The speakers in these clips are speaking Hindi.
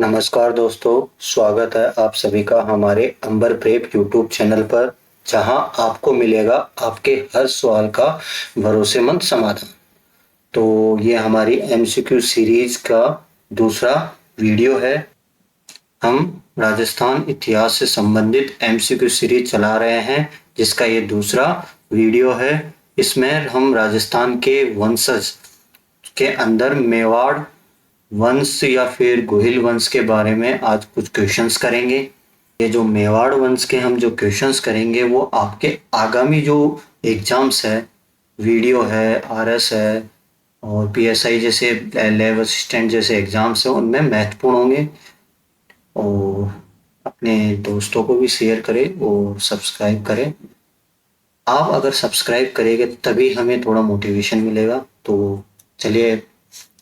नमस्कार दोस्तों, स्वागत है आप सभी का हमारे अंबर प्रेप यूट्यूब चैनल पर, जहां आपको मिलेगा आपके हर सवाल का भरोसेमंद समाधान। तो ये हमारी एमसीक्यू सीरीज का दूसरा वीडियो है। हम राजस्थान इतिहास से संबंधित एमसीक्यू सीरीज चला रहे हैं, जिसका ये दूसरा वीडियो है। इसमें हम राजस्थान के वंशज के अंदर मेवाड़ वंश या फिर गोहिल वंश के बारे में आज कुछ क्वेश्चंस करेंगे। ये जो मेवाड़ वंश के हम जो क्वेश्चंस करेंगे वो आपके आगामी जो एग्जाम्स है, वीडियो है, आरएस है और पीएसआई जैसे लैब असिस्टेंट जैसे एग्जाम्स है, उनमें महत्वपूर्ण होंगे। और अपने दोस्तों को भी शेयर करें और सब्सक्राइब करें। आप अगर सब्सक्राइब करेंगे तभी हमें थोड़ा मोटिवेशन मिलेगा। तो चलिए,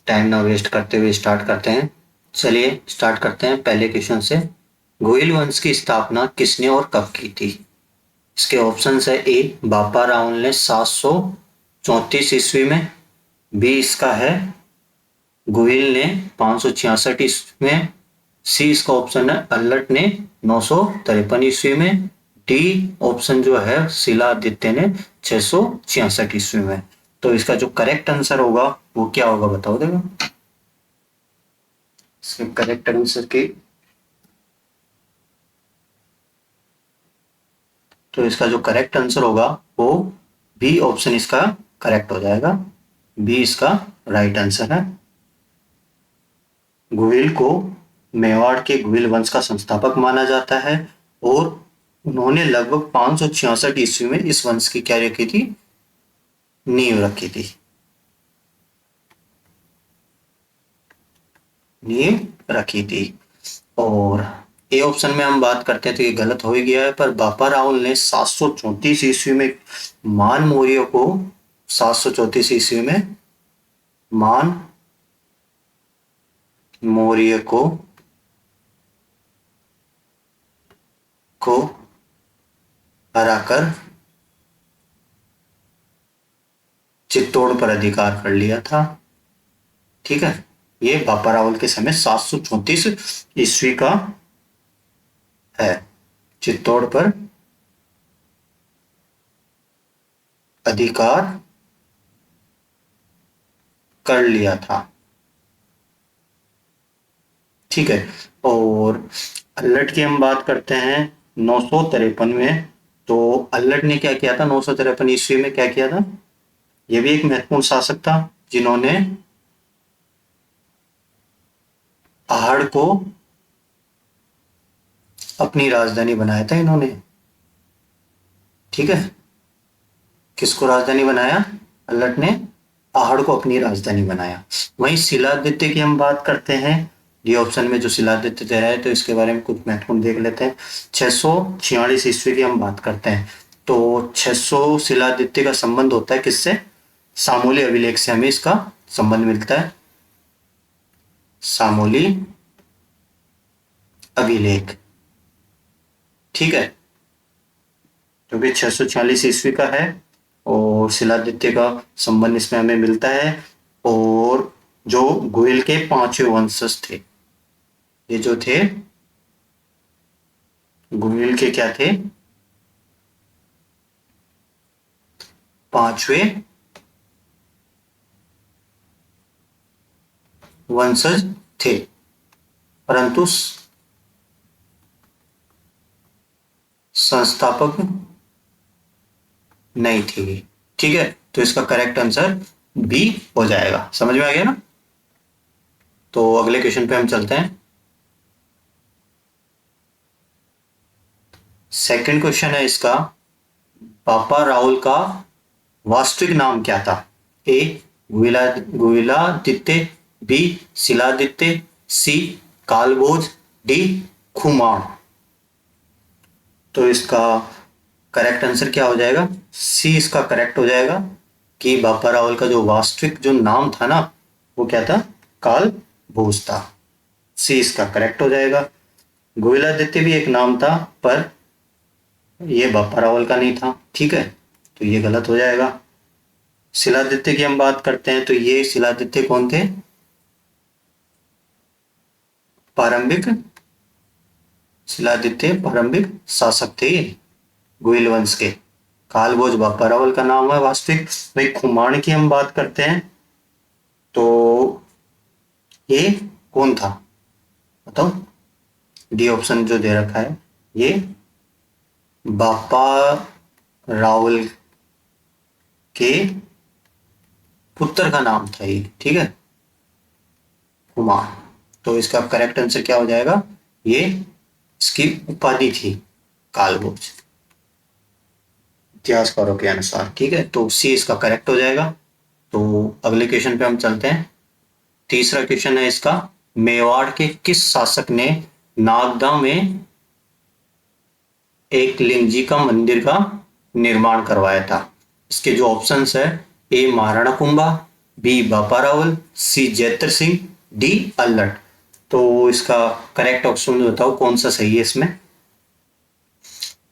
टाइम ना वेस्ट करते हुए स्टार्ट करते हैं। चलिए स्टार्ट करते हैं पहले क्वेश्चन से। गोहिल वंश की स्थापना किसने और कब की थी? इसके ऑप्शंस है: ए बापा रावल ने 734 ईस्वी में, बी इसका है गोहिल ने 566 ईस्वी में, सी इसका ऑप्शन है अल्लट ने 953 ईस्वी में, डी ऑप्शन जो है शिलादित्य ने 666 ईस्वी में। तो इसका जो करेक्ट आंसर होगा वो क्या होगा, बताओ देगा। इसके करेक्ट आंसर की तो इसका जो करेक्ट आंसर होगा वो बी ऑप्शन इसका करेक्ट हो जाएगा। बी इसका राइट आंसर है। गोहिल को मेवाड़ के गोहिल वंश का संस्थापक माना जाता है और उन्होंने लगभग 566 ईस्वी में इस वंश की क्या रखी थी, नींव रखी थी। नींव रखी थी। और ए ऑप्शन में हम बात करते हैं तो ये गलत हो ही गया है, पर बापा रावल ने 734 ईस्वी में मान मौर्य को 734 ईस्वी में मान मौर्य को हराकर चित्तौड़ पर अधिकार कर लिया था। ठीक है, ये बापा रावल के समय 734 ईस्वी का है। चित्तौड़ पर अधिकार कर लिया था। ठीक है, और अल्लट की हम बात करते हैं 953 में। तो अल्लट ने क्या किया था 953 ईस्वी में, क्या किया था? यह भी एक महत्वपूर्ण शासक था जिन्होंने पहाड़ को अपनी राजधानी बनाया था इन्होंने। ठीक है, किसको राजधानी बनाया? अल्लट ने पहाड़ को अपनी राजधानी बनाया। वहीं शिलादित्य की हम बात करते हैं। ये ऑप्शन में जो शिलादित्य दे रहा है तो इसके बारे में कुछ महत्वपूर्ण देख लेते हैं। 646 ईस्वी की हम बात करते हैं। तो 600 शिलादित्य का संबंध होता है किससे? सामूली अभिलेख से हमें इसका संबंध मिलता है। सामूली अभिलेख, ठीक है, जो कि 646 ईस्वी का है और शिलादित्य का संबंध इसमें हमें मिलता है। और जो गोयल के पांचवें वंशज थे, ये जो थे गोयल के क्या थे? पांचवें वंशज थे, परंतु संस्थापक नहीं थी। ठीक है, तो इसका करेक्ट आंसर बी हो जाएगा। समझ में आ गया ना? तो अगले क्वेश्चन पे हम चलते हैं। सेकंड क्वेश्चन है इसका, बापा राहुल का वास्तविक नाम क्या था? ए गुहिलादित्य, बी शिलादित्य, सी कालभोज, डी खुमाण। तो इसका करेक्ट आंसर क्या हो जाएगा? सी इसका करेक्ट हो जाएगा कि बापा रावल का जो वास्तविक जो नाम था ना वो क्या था? कालभोज था। सी इसका करेक्ट हो जाएगा। गोविलादित्य भी एक नाम था पर ये बापा रावल का नहीं था। ठीक है, तो ये गलत हो जाएगा। शिलादित्य की हम बात करते हैं तो ये शिलादित्य कौन थे? प्रारंभिक शिलादित्य प्रारंभिक शासक थे ये गुहिल वंश के। कालभोज बापा रावल का नाम है वास्तविक। भाई खुमान की हम बात करते हैं तो ये कौन था बताओ। डी ऑप्शन जो दे रखा है ये बापा रावल के पुत्र का नाम था ये, ठीक है, कुमार। तो इसका करेक्ट आंसर क्या हो जाएगा, ये इसकी उपाधि थी कालभोज इतिहासकारों के अनुसार, ठीक है। तो सी इसका करेक्ट हो जाएगा। तो अगले क्वेश्चन पे हम चलते हैं। तीसरा क्वेश्चन है इसका, मेवाड़ के किस शासक ने नागदा में एक लिंग जी का मंदिर का निर्माण करवाया था। इसके जो ऑप्शंस है, ए महाराणा कुंभा, बी बापा रावल, सी जैतर सिंह, डी अल्लट। तो इसका करेक्ट ऑप्शन बताओ कौन सा सही है इसमें।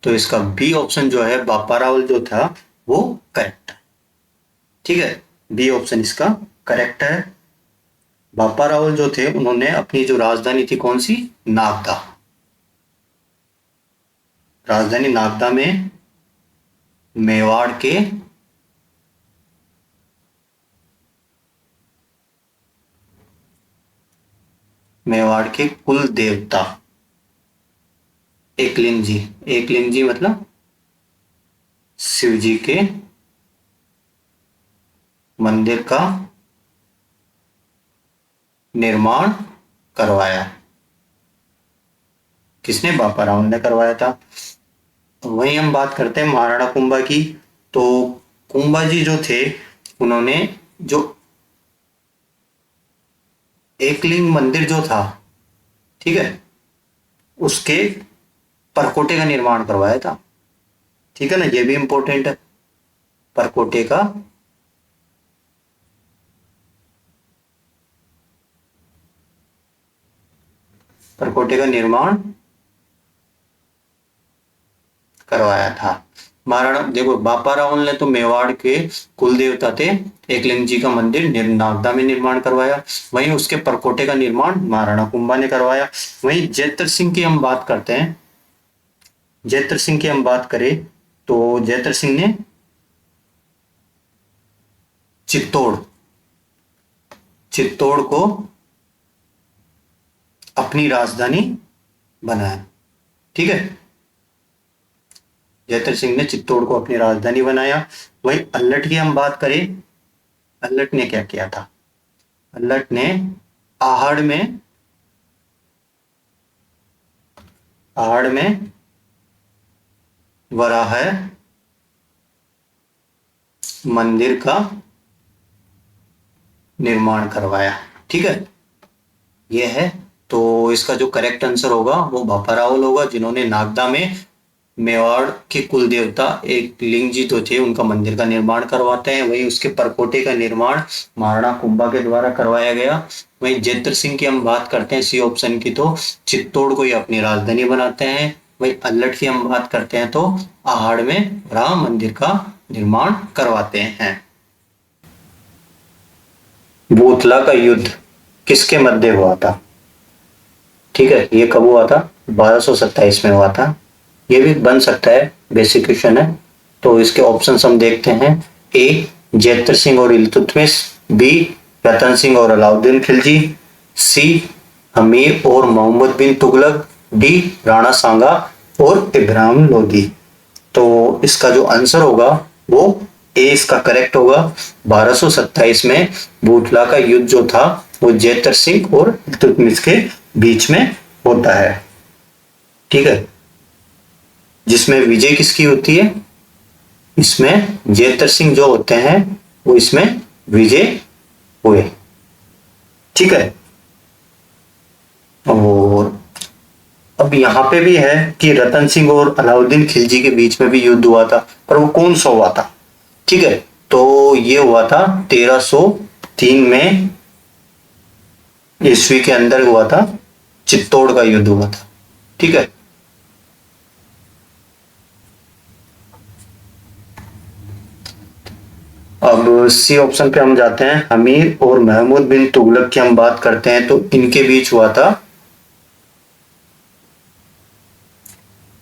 तो इसका बी ऑप्शन जो है बापा रावल जो था वो करेक्ट है, ठीक है। बी ऑप्शन इसका करेक्ट है। बापा रावल जो थे उन्होंने अपनी जो राजधानी थी कौन सी, नागदा, राजधानी नागदा में मेवाड़ के कुल देवता एकलिंग जी मतलब शिव जी के मंदिर का निर्माण करवाया। किसने, बापा रावल ने करवाया था। वहीं हम बात करते हैं महाराणा कुंभा की। तो कुंभा जी जो थे उन्होंने जो एकलिंग मंदिर जो था, ठीक है, उसके परकोटे का निर्माण करवाया था, ठीक है ना, ये भी इंपॉर्टेंट है। परकोटे का निर्माण करवाया था। महाराणा देखो, बापा रावल ने तो मेवाड़ के कुल देवता थे एकलिंग जी का मंदिर नागदा में निर्माण करवाया। वहीं उसके परकोटे का निर्माण महाराणा कुंभा ने करवाया। वहीं जैतर सिंह की हम बात करते हैं, जैतर सिंह की हम बात करें तो जैतर सिंह ने चित्तौड़ को अपनी राजधानी बनाया, ठीक है। जैतर सिंह ने चित्तौड़ को अपनी राजधानी बनाया। वहीं अल्लट की हम बात करें, अल्लट ने क्या किया था, अल्लट ने आहड़ में वराह मंदिर का निर्माण करवाया, ठीक है, यह है। तो इसका जो करेक्ट आंसर होगा वो बापा रावल होगा, जिन्होंने नागदा में मेवाड़ के कुल देवता एक लिंग जी तो थे उनका मंदिर का निर्माण करवाते हैं। वहीं उसके परकोटे का निर्माण महाराणा कुंभा के द्वारा करवाया गया। वहीं जैतर सिंह की हम बात करते हैं सी ऑप्शन की, तो चित्तौड़ को ही अपनी राजधानी बनाते हैं। वहीं अल्लट की हम बात करते हैं तो आहड़ में राम मंदिर का निर्माण करवाते हैं। बोतला का युद्ध किसके मध्य हुआ था, ठीक है, ये कब हुआ था, 1227 में हुआ था। ये भी बन सकता है, बेसिक क्वेश्चन है। तो इसके ऑप्शंस हम देखते हैं, ए जैतर सिंह और इल्तुतमिश, बी रतन सिंह और अलाउद्दीन खिलजी, सी अमीर और मोहम्मद बिन तुगलक, डी राणा सांगा और इब्राहिम लोदी। तो इसका जो आंसर होगा वो ए इसका करेक्ट होगा। 1227 में बूटला का युद्ध जो था वो जैतर सिंह और इल्तुतमिश के बीच में होता है, ठीक है, जिसमें विजय किसकी होती है, इसमें जैतर सिंह जो होते हैं वो इसमें विजय हुए, ठीक है। और अब यहां पे भी है कि रतन सिंह और अलाउद्दीन खिलजी के बीच में भी युद्ध हुआ था, पर वो कौन सा हुआ था, ठीक है। तो ये हुआ था 1303 में ईस्वी के अंदर हुआ था, चित्तौड़ का युद्ध हुआ था, ठीक है। अब सी ऑप्शन पे हम जाते हैं, अमीर और महमूद बिन तुगलक की हम बात करते हैं तो इनके बीच हुआ था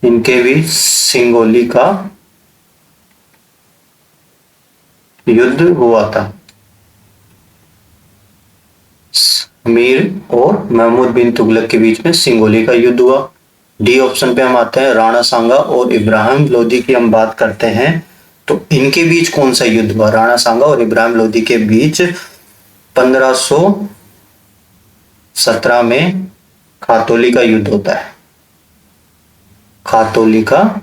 इनके बीच सिंगोली का युद्ध हुआ था। अमीर और महमूद बिन तुगलक के बीच में सिंगोली का युद्ध हुआ। डी ऑप्शन पे हम आते हैं, राणा सांगा और इब्राहिम लोदी की हम बात करते हैं तो इनके बीच कौन सा युद्ध हुआ? राणा सांगा और इब्राहिम लोदी के बीच 1517 में खातौली का युद्ध होता है। खातौली का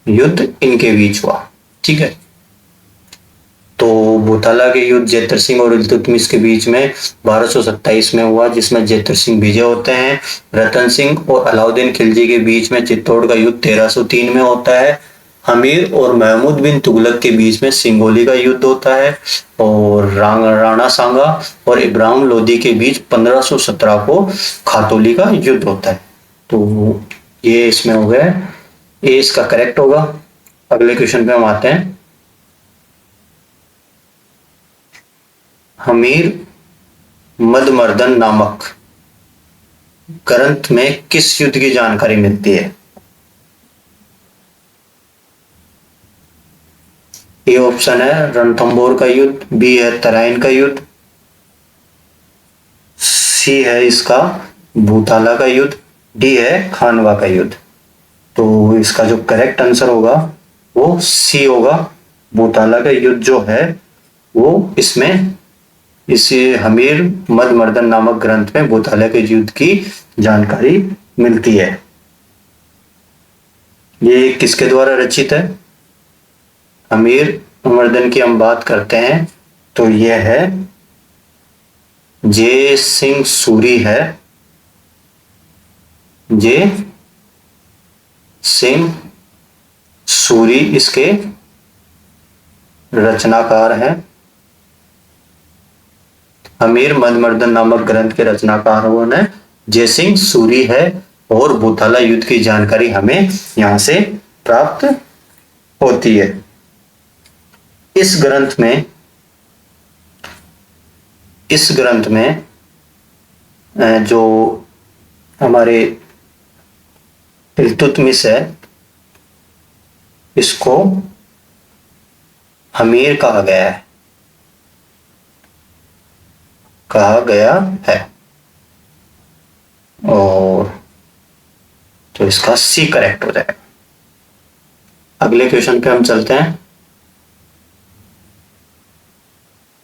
युद्ध इनके बीच हुआ। ठीक है, तो भूताला के युद्ध जेतर सिंह और इल्तुतमिश के बीच में 1227 में हुआ, जिसमें जेतर सिंह विजय होते हैं। रतन सिंह और अलाउद्दीन खिलजी के बीच में चित्तौड़ का युद्ध 1303 में होता है। अमीर और महमूद बिन तुगलक के बीच में सिंगोली का युद्ध होता है। और राणा सांगा और इब्राहिम लोदी के बीच 1517 को खातौली का युद्ध होता है। तो ये इसमें हो गया, ये इसका करेक्ट होगा। अगले क्वेश्चन पे हम आते हैं। हमीर मदमर्दन नामक ग्रंथ में किस युद्ध की जानकारी मिलती है? ए ऑप्शन है रणथंभौर का युद्ध, बी है तराइन का युद्ध, सी है इसका भूताला का युद्ध, डी है खानवा का युद्ध। तो इसका जो करेक्ट आंसर होगा वो सी होगा। भूताला का युद्ध जो है वो इसमें इस हमीर मदमर्दन नामक ग्रंथ में भूताला के युद्ध की जानकारी मिलती है। ये किसके द्वारा रचित है? हमीर मर्दन की हम बात करते हैं तो यह है जय सिंह सूरी है। जय सिंह सूरी इसके रचनाकार हैं। हमीर मदमर्दन नामक ग्रंथ के रचनाकार ने जय सिंह सूरी है और भूताला युद्ध की जानकारी हमें यहां से प्राप्त होती है। इस ग्रंथ में जो हमारे इल्तुतमिश है इसको हमीर कहा गया है और तो इसका सी करेक्ट हो जाएगा। अगले क्वेश्चन पे हम चलते हैं।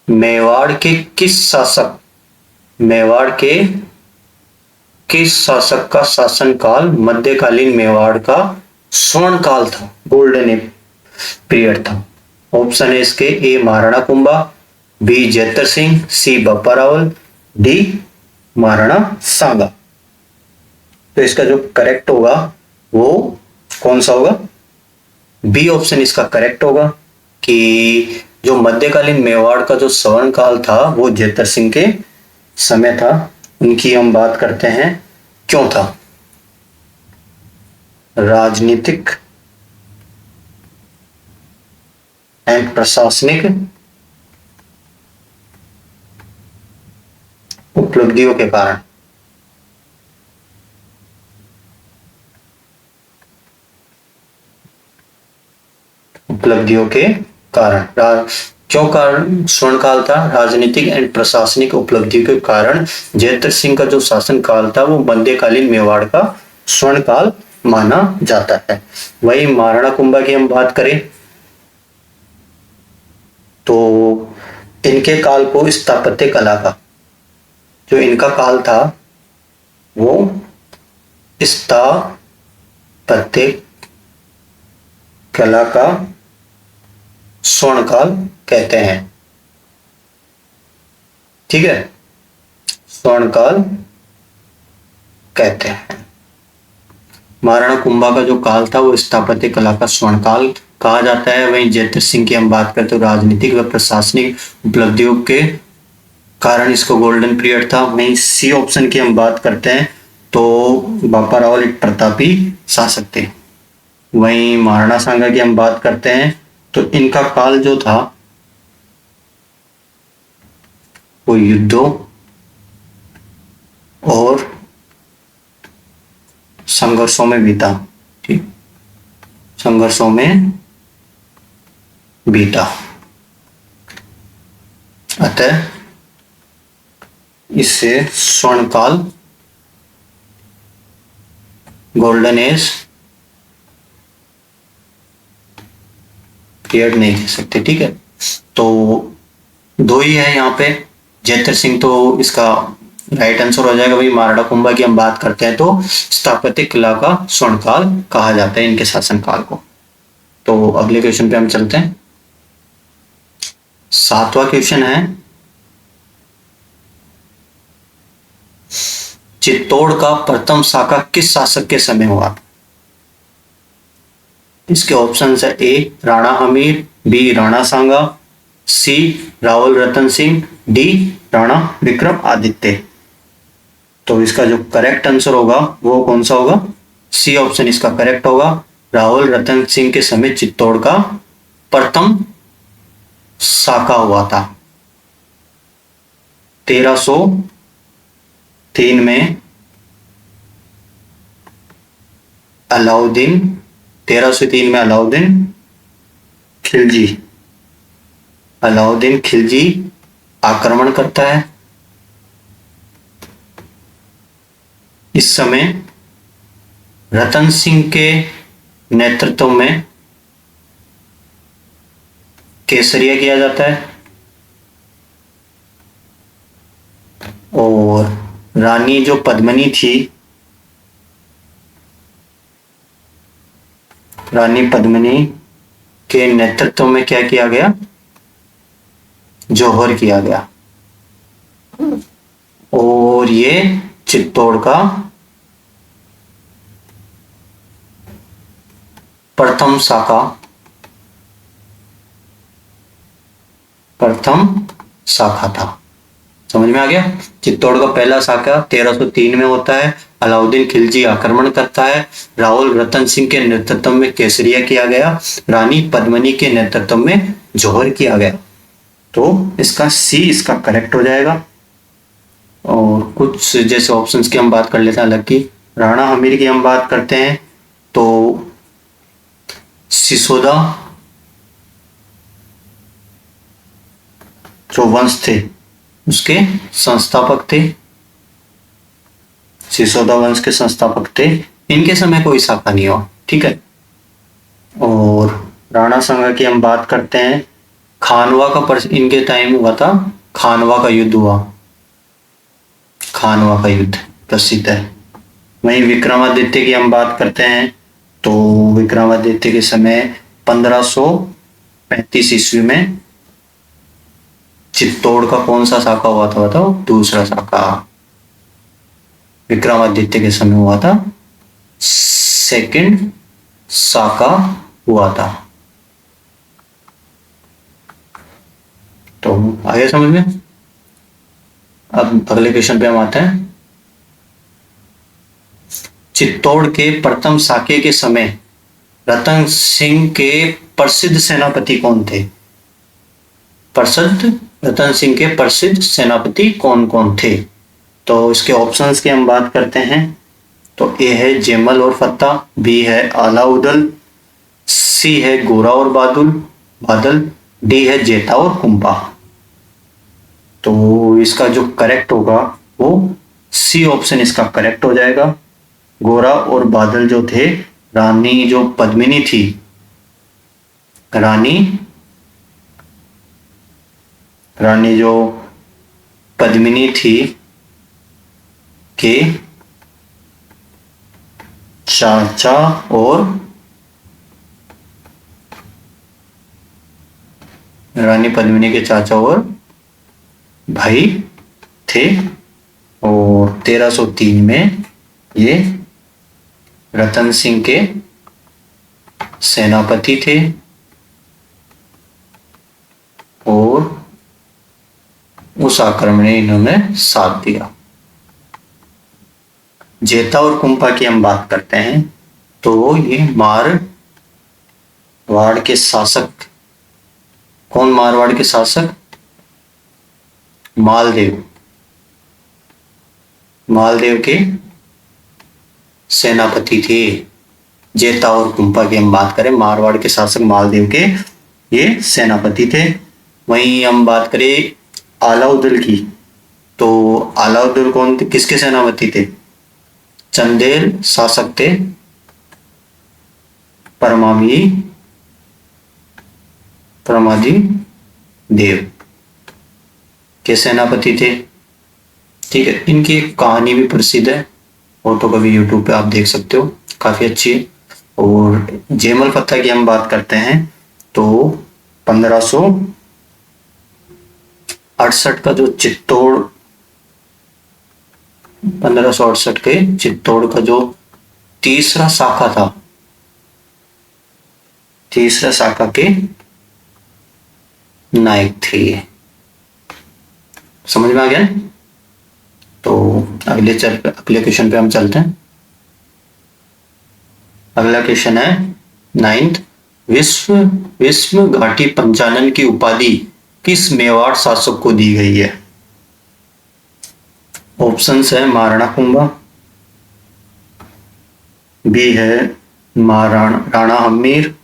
मेवाड़ के किस शासक का शासनकाल मध्यकालीन मेवाड़ का स्वर्ण काल था, गोल्डन पीरियड था? ऑप्शन है इसके, ए महाराणा कुंभा, बी जेतर सिंह, सी बप्पा रावल, डी महाराणा सांगा। तो इसका जो करेक्ट होगा वो कौन सा होगा? बी ऑप्शन इसका करेक्ट होगा कि जो मध्यकालीन मेवाड़ का जो स्वर्ण काल था वो जेतर सिंह के समय था। उनकी हम बात करते हैं, क्यों था? राजनीतिक एवं प्रशासनिक उपलब्धियों के कारण। क्यों कारण स्वर्ण काल था? राजनीतिक एवं प्रशासनिक उपलब्धियों के कारण जेतर सिंह का जो शासन काल था वो मध्यकालीन मेवाड़ का स्वर्ण काल माना जाता है। वही महाराणा कुंभा की हम बात करें तो इनके काल को स्थापत्य कला का जो इनका काल था वो स्थापत्य कला का स्वर्ण काल कहते हैं। ठीक है, स्वर्ण काल कहते हैं। महाराणा कुंभा का जो काल था वो स्थापत्य कला का स्वर्ण काल कहा जाता है। वहीं जेतर सिंह की हम बात करते हैं राजनीतिक व प्रशासनिक उपलब्धियों के कारण इसको गोल्डन पीरियड था। वहीं सी ऑप्शन की हम बात करते हैं तो बापा रावल एक प्रतापी शासक थे। वहीं महाराणा सांगा की हम बात करते हैं तो इनका काल जो था वो युद्धों और संघर्षों में बीता, ठीक, संघर्षों में बीता। अतः इससे स्वर्णकाल, गोल्डन एज पीरियड नहीं कह सकते, ठीक है। तो दो ही है यहाँ पे। जैतर सिंह तो इसका राइट आंसर हो जाएगा भाई। मारड़ा कुंभा की हम बात करते हैं तो स्थापत्य कला का स्वर्णकाल कहा जाता है इनके शासनकाल को। तो अगले क्वेश्चन पे हम चलते हैं। 7वां क्वेश्चन है, चित्तौड़ का प्रथम शाखा किस शासक के समय हुआ? इसके ऑप्शन है ए राणा हमीर, बी राणा सांगा, सी रावल रतन सिंह, डी राणा विक्रम आदित्य। तो इसका जो करेक्ट आंसर होगा वो कौन सा होगा? सी ऑप्शन इसका करेक्ट होगा। रावल रतन सिंह के समय चित्तौड़ का प्रथम शाखा हुआ था। 1303 में अलाउद्दीन 1303 में अलाउद्दीन खिलजी आक्रमण करता है। इस समय रतन सिंह के नेतृत्व में केसरिया किया जाता है और रानी जो पद्मिनी थी, रानी पद्मिनी के नेतृत्व में क्या किया गया? जौहर किया गया। और ये चित्तौड़ का प्रथम शाखा था। समझ में आ गया? चित्तौड़ का पहला शाखा 1303 में होता है। अलाउद्दीन खिलजी आक्रमण करता है। रावल रतन सिंह के नेतृत्व में केसरिया किया गया। रानी पद्मिनी के नेतृत्व में जौहर किया गया। तो इसका सी इसका करेक्ट हो जाएगा। और कुछ जैसे ऑप्शंस की हम बात कर लेते हैं अलग की। राणा हमीर की हम बात करते हैं तो सिसोदा जो वंश थे उसके संस्थापक थे। सिसोदा वंश के संस्थापक थे। इनके समय कोई शाखा नहीं हुआ, ठीक है। और राणा सांगा की हम बात करते हैं। खानवा का इनके टाइम हुआ था। खानवा का युद्ध हुआ। खानवा का युद्ध प्रसिद्ध है। वहीं विक्रमादित्य की हम बात करते हैं तो विक्रमादित्य के समय 1535 ईस्वी में चित्तौड़ का कौन सा शाखा हुआ था? बताओ। दूसरा शाखा विक्रमादित्य के समय हुआ था। सेकंड शाखा हुआ था। तो आगे समझ में। अब अगले क्वेश्चन पे हम आते हैं। चित्तौड़ के प्रथम शाखे के समय रतन सिंह के प्रसिद्ध सेनापति कौन थे? रतन सिंह के प्रसिद्ध सेनापति कौन कौन थे? तो इसके ऑप्शंस की हम बात करते हैं तो ए है जैमल और फत्ता, बी है आलाउदल, सी है गोरा और बादल, डी है जेता और कुंपा। तो इसका जो करेक्ट होगा वो सी ऑप्शन इसका करेक्ट हो जाएगा। गोरा और बादल जो थे, रानी जो पद्मिनी थी, रानी जो पद्मिनी थी के चाचा और रानी पद्मिनी के चाचा और भाई थे। और 1303 में ये रतन सिंह के सेनापति थे और उस आक्रमण में इन्होंने साथ दिया। जेता और कुंपा की हम बात करते हैं तो ये मारवाड़ के शासक, कौन मारवाड़ के शासक? मालदेव के सेनापति थे। जेता और कुंपा की हम बात करें, मारवाड़ के शासक मालदेव के ये सेनापति थे। वहीं हम बात करें अलाउद्दीन की, तो अलाउद्दीन कौन थे, किसके सेनापति थे? चंदेल शासक थे, परमावी परमाजी देव के सेनापति थे। ठीक है, इनकी एक कहानी भी प्रसिद्ध है, वो तो कभी यूट्यूब पे आप देख सकते हो, काफी अच्छी है। और जयमल फतह की हम बात करते हैं तो 1568 का जो चित्तौड़ 1568 के चित्तौड़ का जो तीसरा शाखा था, तीसरा शाखा के नायक थे ये। समझ में आ गया? तो अगले क्वेश्चन पे हम चलते हैं। अगला क्वेश्चन है 9th, विश्व घाटी पंचानन की उपाधि किस मेवाड़ शासक को दी गई है? ऑप्शंस है महाराणा कुंभा, बी है महाराणा राणा हमीर,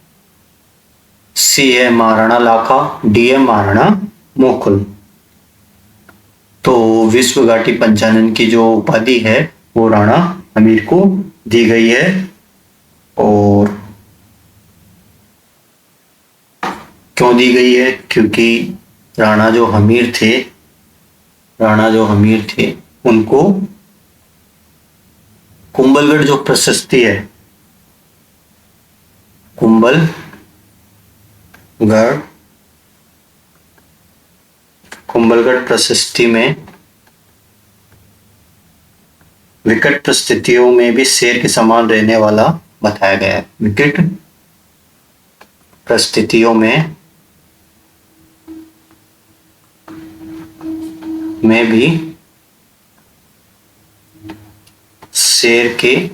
सी है महाराणा लाखा, डी है महाराणा मोकुल। तो विश्व घाटी पंचानन की जो उपाधि है वो राणा हमीर को दी गई है। और क्यों दी गई है? क्योंकि राणा जो हमीर थे उनको कुंभलगढ़ जो प्रशस्ति है, कुंभलगढ़ प्रशस्ति में विकट परिस्थितियों में भी शेर के समान रहने वाला बताया गया है। विकट परिस्थितियों में भी शेर के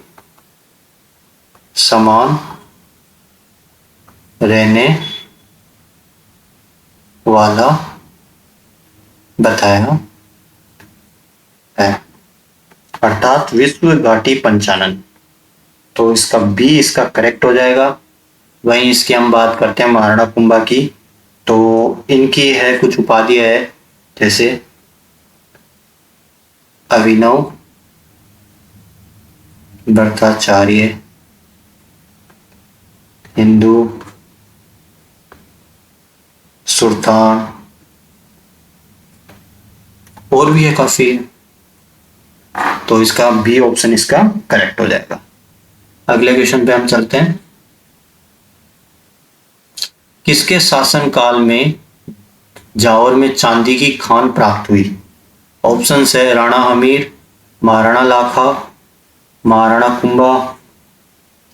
समान रहने वाला बताया है, अर्थात विश्व घाटी पंचानन। तो इसका बी इसका करेक्ट हो जाएगा। वहीं इसकी हम बात करते हैं महाराणा कुंभा की, तो इनकी है कुछ उपाधि है, जैसे अभिनव भट्टाचार्य, हिंदू सुल्तान, और भी है काफी। तो इसका बी ऑप्शन इसका करेक्ट हो जाएगा। अगले क्वेश्चन पे हम चलते हैं। किसके शासन काल में जावर में चांदी की खान प्राप्त हुई? ऑप्शन है राणा हमीर, महाराणा लाखा, महाराणा कुंभा,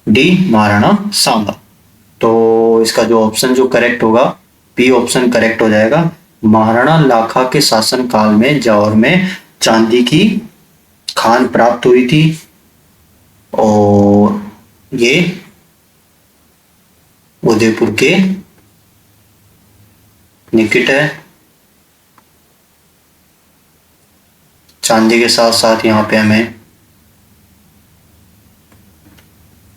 डी महाराणा सांगा। तो इसका जो ऑप्शन जो करेक्ट होगा, बी ऑप्शन करेक्ट हो जाएगा। महाराणा लाखा के शासन काल में जावर में चांदी की खान प्राप्त हुई थी, और ये उदयपुर के निकट है। चांदी के साथ साथ यहाँ पे हमें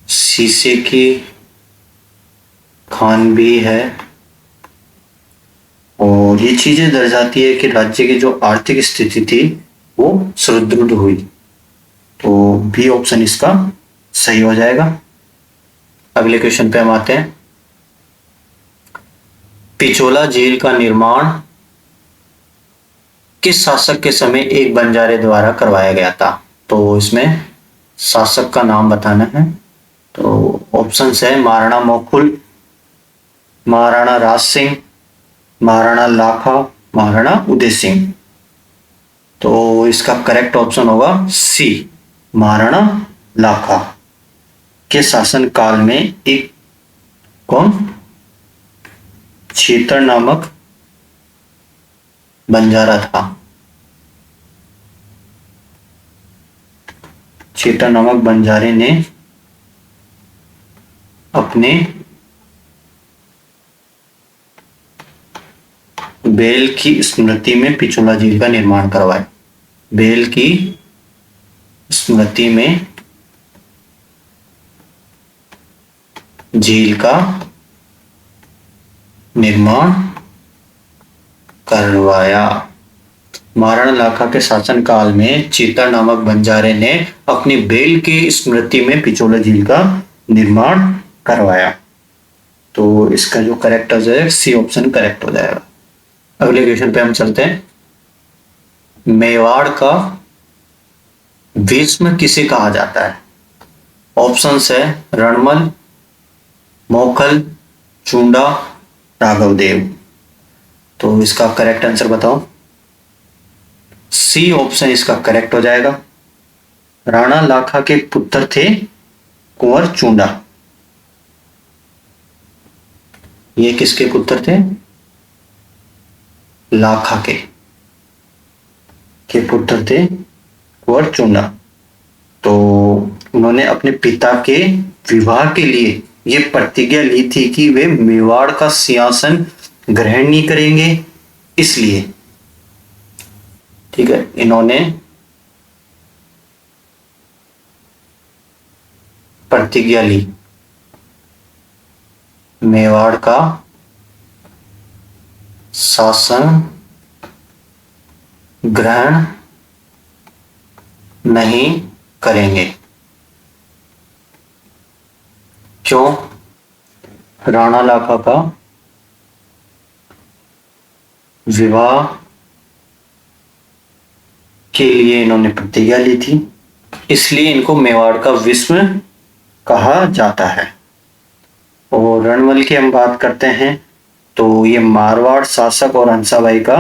शीशे की खान भी है, और ये चीजें दर्शाती है कि राज्य की जो आर्थिक स्थिति थी वो सुदृढ़ हुई। तो बी ऑप्शन इसका सही हो जाएगा। अगले क्वेश्चन पे हम आते हैं। पिछोला झील का निर्माण किस शासक के समय एक बंजारे द्वारा करवाया गया था? तो इसमें शासक का नाम बताना है। तो ऑप्शन है महाराणा मोकुल, महाराणा राज सिंह, महाराणा लाखा, महाराणा उदय सिंह। तो इसका करेक्ट ऑप्शन होगा सी, महाराणा लाखा के शासन काल में एक कौन क्षेत्र नामक बंजारा था। क्षेत्र नामक बंजारे ने अपने बेल की स्मृति में पिछोला झील का निर्माण करवाया। बेल की स्मृति में झील का निर्माण करवाया। महाराणा लाखा के शासनकाल में चीता नामक बंजारे ने अपनी बेल की स्मृति में पिछोला झील का निर्माण करवाया। तो इसका जो करेक्ट हो जाएगा सी ऑप्शन करेक्ट हो जाएगा। अगले क्वेश्चन पे हम चलते हैं। मेवाड़ का भीष्म किसे कहा जाता है? ऑप्शंस है रणमल, मोखल, चूंडा, राघवदेव। तो इसका करेक्ट आंसर बताओ। सी ऑप्शन इसका करेक्ट हो जाएगा। राणा लाखा के पुत्र थे कुंवर चूंडा। ये किसके पुत्र थे? लाखा के पुत्र थे कुंवर चूंडा। तो उन्होंने अपने पिता के विवाह के लिए ये प्रतिज्ञा ली थी कि वे मेवाड़ का सिंहासन ग्रहण नहीं करेंगे, इसलिए ठीक है इन्होंने प्रतिज्ञा ली मेवाड़ का शासन ग्रहण नहीं करेंगे। क्यों? राणा लाखा का विवाह के लिए इन्होंने प्रतिज्ञा ली थी, इसलिए इनको मेवाड़ का भीष्म कहा जाता है। और रणमल की हम बात करते हैं तो ये मारवाड़ शासक और हंसाबाई का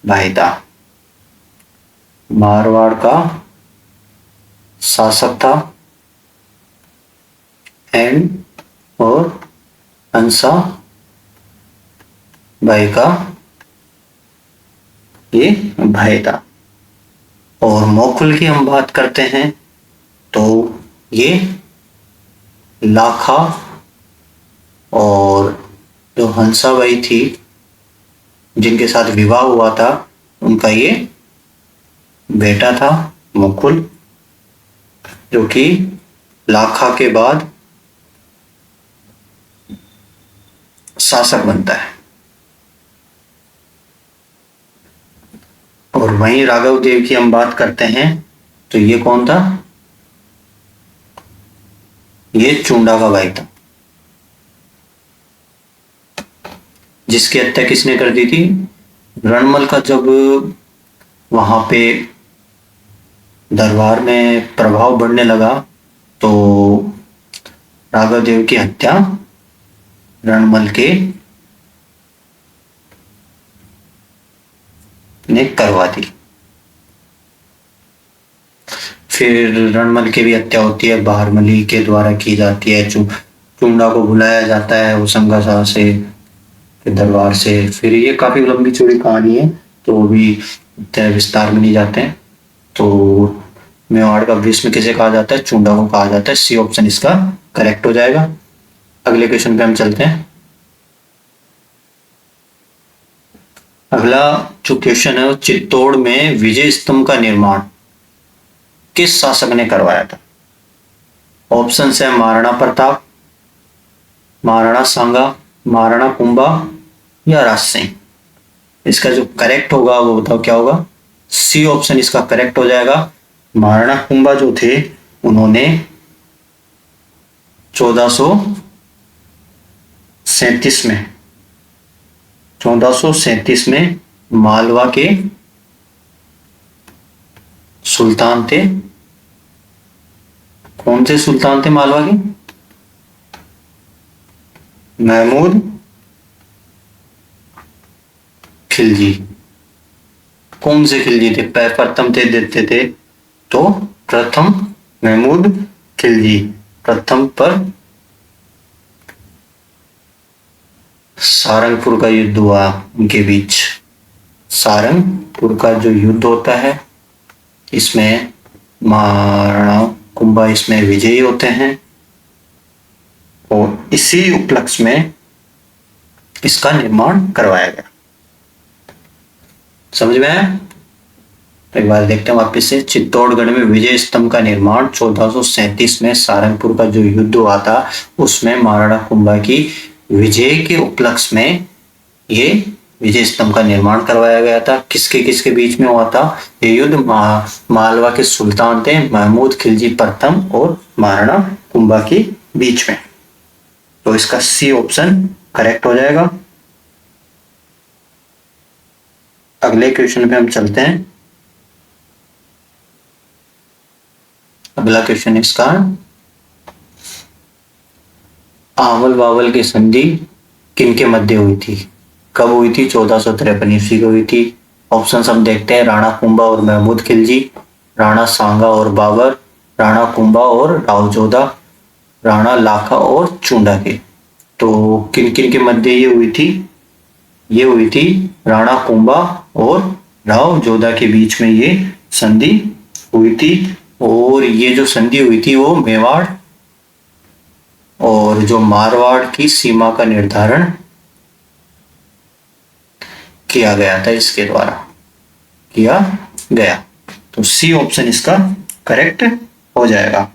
भाई था। मारवाड़ का शासक था एंड और हंसा बाई का ये भाई था। और मोखुल की हम बात करते हैं तो ये लाखा और जो हंसाबाई थी जिनके साथ विवाह हुआ था उनका ये बेटा था मुकुल, जो कि लाखा के बाद शासक बनता है। और वहीं राघव देव की हम बात करते हैं तो ये कौन था? ये चूंडा का भाई था, जिसकी हत्या किसने कर दी थी? रणमल का जब वहां पे दरबार में प्रभाव बढ़ने लगा तो राघव देव की हत्या रणमल के ने करवा दी। फिर रणमल की भी हत्या होती है, बहारमली के द्वारा की जाती है। चूंडा को बुलाया जाता है होशंगा शाह से दरबार से। फिर ये काफी लंबी चौड़ी कहानी है तो अभी विस्तार में नहीं जाते हैं। तो मेवाड़ का भीष्म किसे कहा जाता है? चूंडा को कहा जाता है। सी ऑप्शन इसका करेक्ट हो जाएगा। अगले क्वेश्चन पे हम चलते हैं। अगला जो क्वेश्चन है वो चित्तौड़ में विजय स्तंभ का निर्माण किस शासक ने करवाया था? ऑप्शन है महाराणा प्रताप, महाराणा सांगा, महाराणा कुंभा या राज सिंह। इसका जो करेक्ट होगा वो बताओ क्या होगा? सी ऑप्शन इसका करेक्ट हो जाएगा। महाराणा कुंभा जो थे उन्होंने 1437 में मालवा के सुल्तान थे। कौन से सुल्तान थे मालवा के? महमूद खिलजी। कौन से खिलजी थे? प्रथम थे देते थे तो प्रथम महमूद खिलजी। प्रथम पर सारंगपुर का युद्ध हुआ उनके बीच। सारंगपुर का जो युद्ध होता है इसमें महाराणा कुंभा इसमें विजयी होते हैं और इसी उपलक्ष्य में इसका निर्माण करवाया गया। समझ में आया? तो एक बार देखते हैं वापस से। चित्तौड़गढ़ में विजय स्तंभ का निर्माण 1437 में सारंगपुर का जो युद्ध हुआ था उसमें महाराणा कुंभा की विजय के उपलक्ष्य में ये विजय स्तंभ का निर्माण करवाया गया था। किसके किसके बीच में हुआ था ये युद्ध? मालवा के सुल्तान थे महमूद खिलजी प्रथम और महाराणा कुंभा के बीच में। तो इसका सी ऑप्शन करेक्ट हो जाएगा। अगले क्वेश्चन पे हम चलते हैं। अगला क्वेश्चन इसका आंवल बावल की संधि किनके मध्य हुई थी? कब हुई थी? 1453 ईस्वी को हुई थी। ऑप्शन हम देखते हैं। राणा कुंभा और महमूद खिलजी, राणा सांगा और बाबर, राणा कुंभा और राव जोधा, राणा लाखा और चूंडा के। तो किन किन के मध्य ये हुई थी? ये हुई थी राणा कुंभा और राव जोधा के बीच में ये संधि हुई थी। और ये जो संधि हुई थी वो मेवाड़ और जो मारवाड़ की सीमा का निर्धारण किया गया था, इसके द्वारा किया गया। तो सी ऑप्शन इसका करेक्ट हो जाएगा।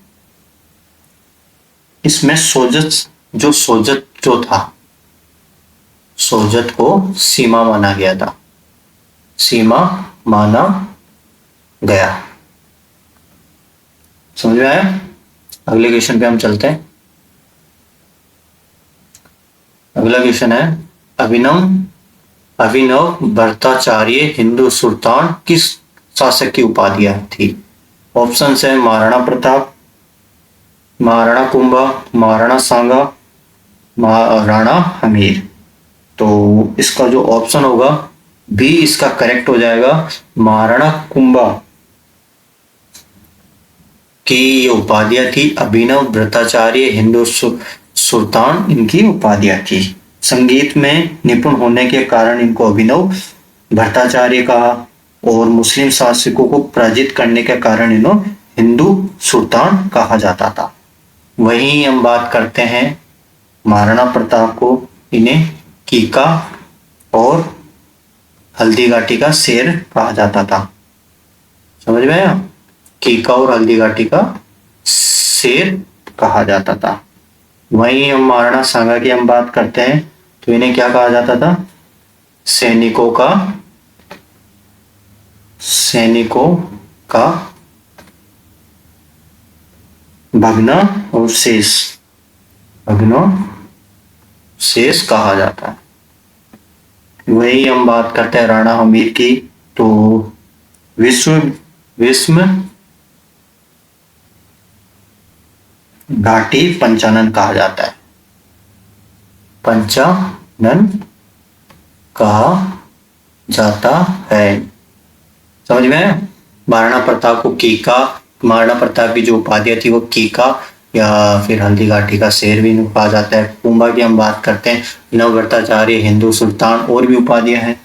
इसमें सोजत जो था, सोजत को सीमा माना गया था, सीमा माना गया। समझ में आया? अगले क्वेश्चन पे हम चलते हैं। अगला क्वेश्चन है अभिनव भट्टाचार्य हिंदू सुल्तान किस शासक की उपाधियां थी? ऑप्शन है महाराणा प्रताप, महाराणा कुंभा, महाराणा सांगा, महाराणा हमीर। तो इसका जो ऑप्शन होगा बी इसका करेक्ट हो जाएगा। महाराणा कुंभा की ये उपाधियां थी। अभिनव भट्टाचार्य हिंदू सुल्तान इनकी उपाधियां थी। संगीत में निपुण होने के कारण इनको अभिनव भट्टाचार्य कहा और मुस्लिम शासकों को पराजित करने के कारण इन्हें हिंदू सुल्तान कहा जाता था। वहीं हम बात करते हैं महाराणा प्रताप को, इन्हें कीका और हल्दी घाटी का शेर कहा जाता था। समझ में आया? कीका और हल्दी घाटी का शेर कहा जाता था। वहीं हम महाराणा सांगा की हम बात करते हैं तो इन्हें क्या कहा जाता था? सैनिकों का भग्न और शेष कहा जाता है। वही हम बात करते हैं राणा हमीर की, तो विश्व घाटी पंचानन कहा जाता है। पंचानन कहा जाता है। समझ में आया? महाराणा प्रताप को कीका, महाराणा प्रताप की जो उपाधियां थी वो कीका या फिर हल्दी घाटी का शेर भी कहा जाता है। कुंभा की हम बात करते हैं नव भट्टाचार्य हिंदू सुल्तान, और भी उपाधियां हैं।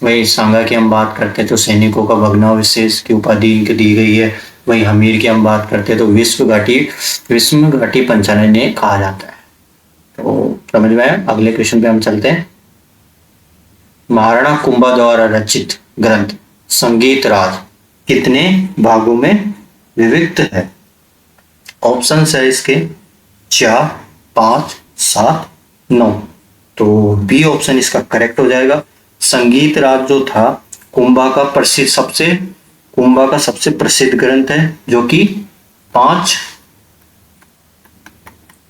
वही सांगा की हम बात करते हैं तो सैनिकों का भग्नावशेष की उपाधि दी गई है। वही हमीर की हम बात करते हैं तो विश्व घाटी पंचानन कहा जाता है। तो समझ में आया? अगले क्वेश्चन पे हम चलते हैं। महाराणा कुंभा द्वारा रचित ग्रंथ संगीत राज कितने भागों में विभक्त है? ऑप्शन है इसके 4, 5, 7, 9। तो बी ऑप्शन इसका करेक्ट हो जाएगा। संगीत राज जो था कुंभा का सबसे प्रसिद्ध ग्रंथ है जो कि 5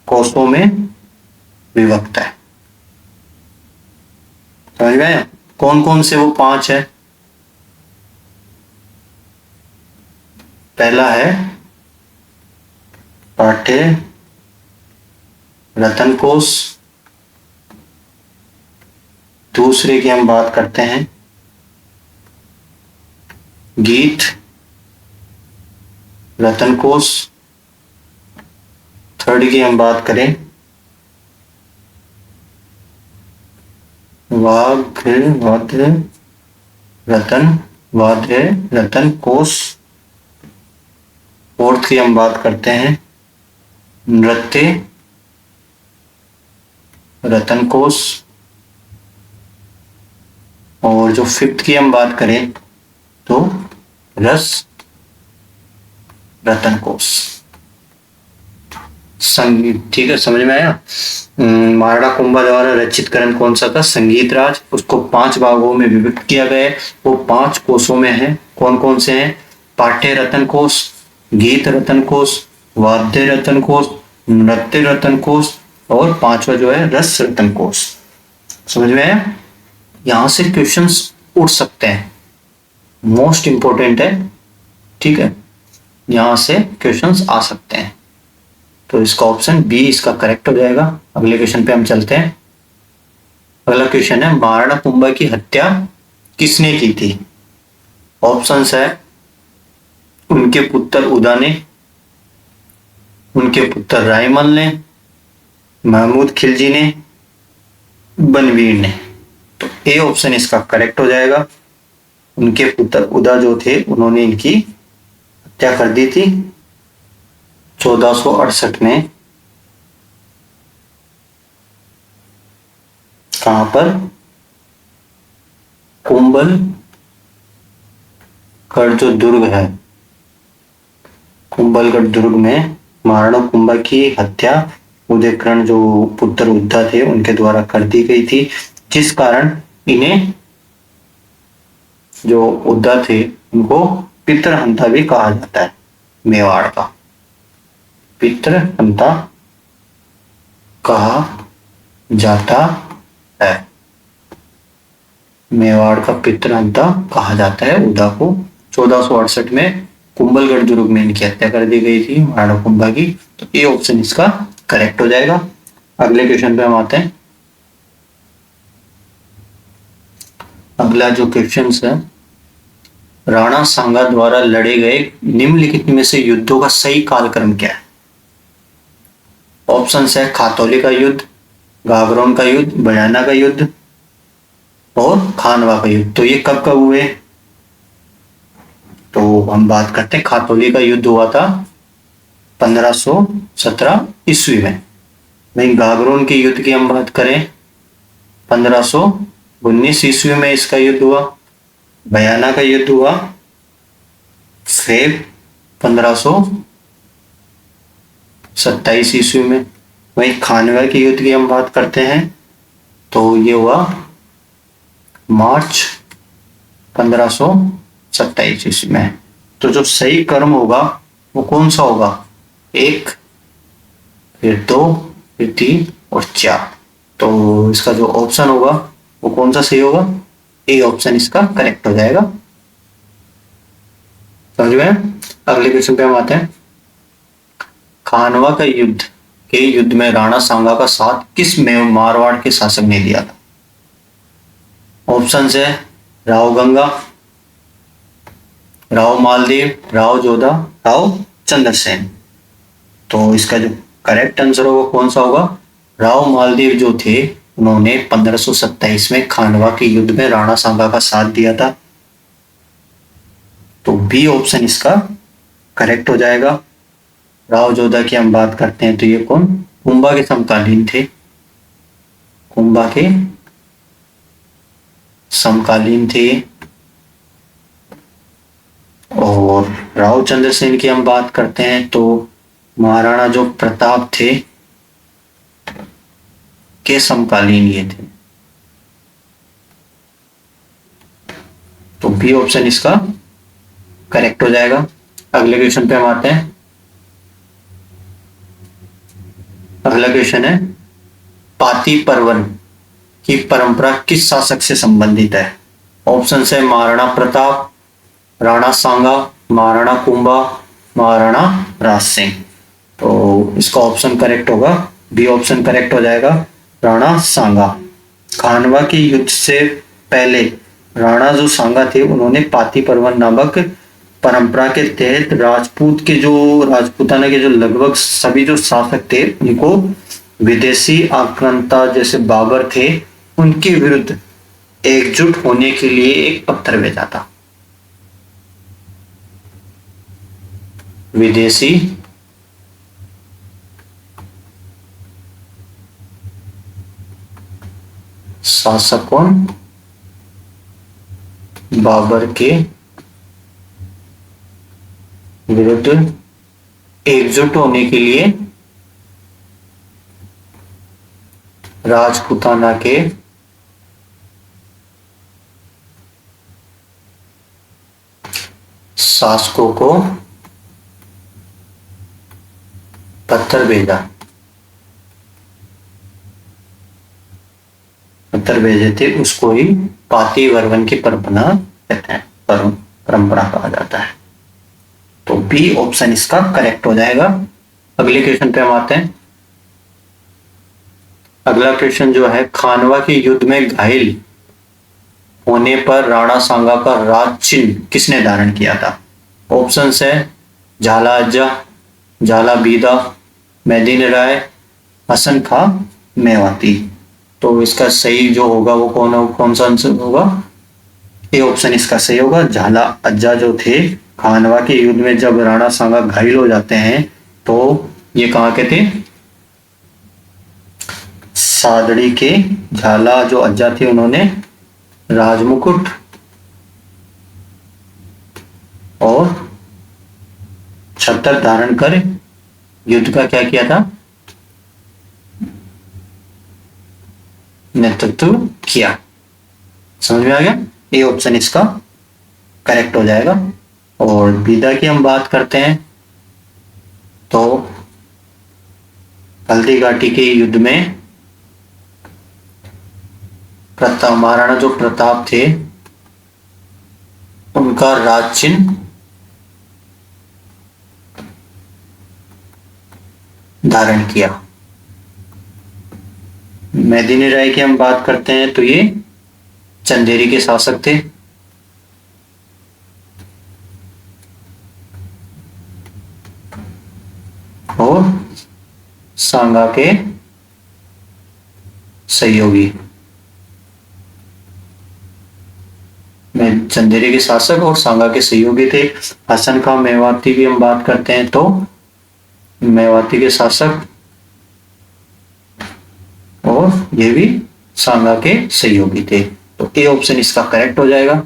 कोशों में विभक्त है। समझ गए? कौन कौन से वो 5 है? पहला है पाठ्य रतन कोश, दूसरे की हम बात करते हैं गीत रतन कोश, थर्ड की हम बात करें वाद्य रतन कोश, फोर्थ की हम बात करते हैं नृत्य रतन कोश, और जो फिफ्थ की हम बात करें तो रस रतन कोष। संगीत, ठीक है, समझ में आया। महाराणा कुंभा द्वारा रचित ग्रंथ कौन सा था? संगीत राज। उसको 5 भागों में विभक्त किया गया है। वो 5 कोषों में है। कौन कौन से हैं? पाठ्य रतन कोष, गीत रतन कोष, वाद्य रतन कोष, नृत्य रतन कोष और 5वां जो है रस रतन कोष। समझ में आया। यहां से क्वेश्चंस उठ सकते हैं, मोस्ट इंपोर्टेंट है, ठीक है, यहां से क्वेश्चंस आ सकते हैं। तो इसका ऑप्शन बी इसका करेक्ट हो जाएगा। अगले क्वेश्चन पे हम चलते हैं। अगला क्वेश्चन है, महाराणा कुंभा की हत्या किसने की थी? ऑप्शंस है उनके पुत्र उदा ने, उनके पुत्र रायमल ने, महमूद खिलजी ने, बनवीर ने। तो ए ऑप्शन इसका करेक्ट हो जाएगा। उनके पुत्र उदा जो थे उन्होंने इनकी हत्या कर दी थी 1468 में। कहां पर? कुंभलगढ़ जो दुर्ग है, कुंभलगढ़ दुर्ग में महाराणा कुंभा की हत्या उदयकरण जो पुत्र उदा थे उनके द्वारा कर दी गई थी, जिस कारण इन्हें जो उदा थे उनको पितृहंता भी कहा जाता है। मेवाड़ का पितृहंता कहा जाता है। मेवाड़ का पितृहंता कहा जाता है उदा को। 1468 में कुंभलगढ़ दुर्ग में इनकी हत्या कर दी गई थी महाराणा कुंभा की। तो ए ऑप्शन इसका करेक्ट हो जाएगा। अगले क्वेश्चन पे हम आते हैं। अगला जो क्वेश्चन है, राणा सांगा द्वारा लड़े गए निम्नलिखित में से युद्धों का सही कालक्रम क्या है? ऑप्शन है खातौली का युद्ध, गागरोन का युद्ध, बयाना का युद्ध और खानवा का युद्ध। तो ये कब कब हुए? तो हम बात करते हैं, खातौली का युद्ध हुआ था 1517 ईस्वी में। वहीं गागरोन के युद्ध की हम बात करें 1519 ईस्वी में इसका युद्ध हुआ। बयाना का युद्ध हुआ फेब 1527 ईस्वी में। वहीं खानवा के युद्ध की हम बात करते हैं तो ये हुआ मार्च 1527 ईस्वी में। तो जो सही क्रम होगा वो कौन सा होगा? 1, फिर 2, फिर 3 और 4। तो इसका जो ऑप्शन होगा वो कौन सा सही होगा? ए ऑप्शन इसका करेक्ट हो जाएगा। समझ में? अगले क्वेश्चन पे हम आते हैं। खानवा का युद्ध में राणा सांगा का साथ किस में मारवाड़ के शासक ने दिया था? ऑप्शन है राव गंगा, राव मालदेव, राव जोधा, राव चंद्रसेन। तो इसका जो करेक्ट आंसर होगा कौन सा होगा? राव मालदेव जो थे उन्होंने 1527 में खानवा के युद्ध में राणा सांगा का साथ दिया था। तो बी ऑप्शन इसका करेक्ट हो जाएगा। राव जोधा की हम बात करते हैं तो ये कौन? कुंभा के समकालीन थे, कुंभा के समकालीन थे। और राव चंद्रसेन की हम बात करते हैं तो महाराणा जो प्रताप थे के समकालीन ये थे। तो बी ऑप्शन इसका करेक्ट हो जाएगा। अगले क्वेश्चन पे हम आते हैं। अगला क्वेश्चन है, पाती पर्वन की परंपरा किस शासक से संबंधित है? ऑप्शन है महाराणा प्रताप, राणा सांगा, महाराणा कुंभा, महाराणा राज सिंह। तो इसका ऑप्शन करेक्ट होगा, बी ऑप्शन करेक्ट हो जाएगा, राणा सांगा। खानवा के युद्ध से पहले राणा जो सांगा थे उन्होंने पाती पर्वन नामक परंपरा के तहत राजपूताना के जो लगभग सभी जो शासक थे उनको विदेशी आक्रांता जैसे बाबर थे उनके विरुद्ध एकजुट होने के लिए एक पत्र भेजा था। विदेशी शासकों बाबर के विरुद्ध एकजुट होने के लिए राजपूताना के शासकों को पत्र भेजा। पत्र भेजे थे, उसको ही पातिवर्वन की परंपरा कहते हैं, परंपरा कहा जाता है। तो बी ऑप्शन इसका करेक्ट हो जाएगा। अगले क्वेश्चन पे हम आते हैं। अगला क्वेश्चन जो है, खानवा के युद्ध में घायल होने पर राणा सांगा का राज चिन्ह किसने धारण किया था? ऑप्शन है झाला अज्जा, झाला बीदा, मेदिनी राय, हसन खां मेवाती। तो इसका सही जो होगा वो कौन सा आंसर होगा? ए ऑप्शन इसका सही होगा। झाला अज्जा जो थे, खानवा के युद्ध में जब राणा सांगा घायल हो जाते हैं तो ये कहाँ के थे? सादड़ी के। झाला जो अज्जा थे उन्होंने राजमुकुट और छत्र धारण कर युद्ध का क्या किया था? नेतृत्व किया। समझ में आ गया? ए ऑप्शन इसका करेक्ट हो जाएगा। और बीदा की हम बात करते हैं तो हल्दी घाटी के युद्ध में महाराणा जो प्रताप थे उनका राज चिन्ह धारण किया। मेदिनी राय की हम बात करते हैं तो ये चंदेरी के शासक थे। और सांगा के सहयोगी। चंदेरी के शासक और सांगा के सहयोगी थे। हसन खां मेवाती की हम बात करते हैं तो मेवाती के शासक और ये भी सांगा के सहयोगी थे। तो ए ऑप्शन इसका करेक्ट हो जाएगा।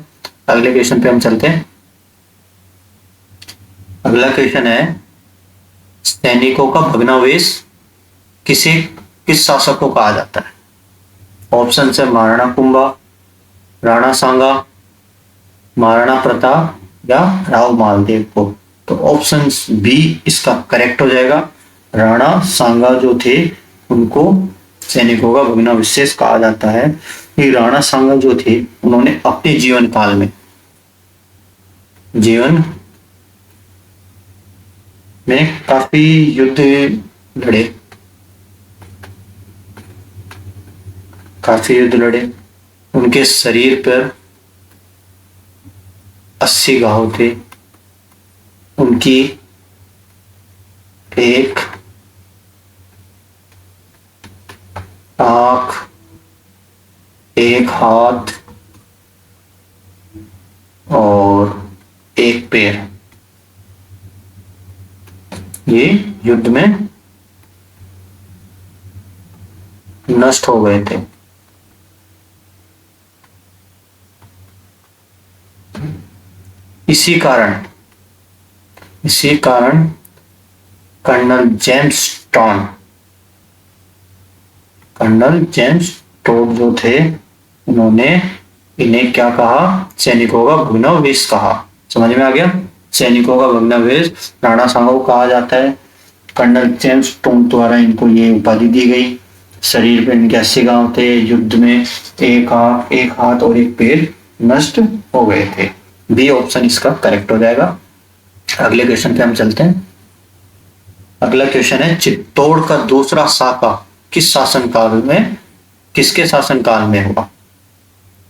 अगले क्वेश्चन पे हम चलते हैं। अगला क्वेश्चन है, सैनिकों का भग्नावेश किस शासक को कहा जाता है? ऑप्शन है महाराणा कुंभा, राणा सांगा, महाराणा प्रताप या राव मालदेव को। तो ऑप्शन बी इसका करेक्ट हो जाएगा। राणा सांगा जो थे उनको सैनिकों का भग्नावशेष कहा जाता है। कि राणा सांगा जो थे उन्होंने अपने जीवन काल में काफी युद्ध लड़े। उनके शरीर पर 80 घाव थे। उनकी एक आंख, एक हाथ और एक पैर ये युद्ध में नष्ट हो गए थे। इसी कारण कर्नल जेम्स टॉड जो थे उन्होंने इन्हें क्या कहा? सैनिकों का भग्नावशेष कहा। समझ में आ गया? सैनिकों का भग्नावशेष राणा सांगा को कहा जाता है। कर्नल जेम्स टॉड द्वारा इनको ये उपाधि दी गई। शरीर पे इनके 80 घाव थे। युद्ध में एक हाथ और एक पैर नष्ट हो गए थे। बी ऑप्शन इसका करेक्ट हो जाएगा। अगले क्वेश्चन पे हम चलते हैं। अगला क्वेश्चन है, चित्तौड़ का दूसरा शाखा किसके शासनकाल में हुआ?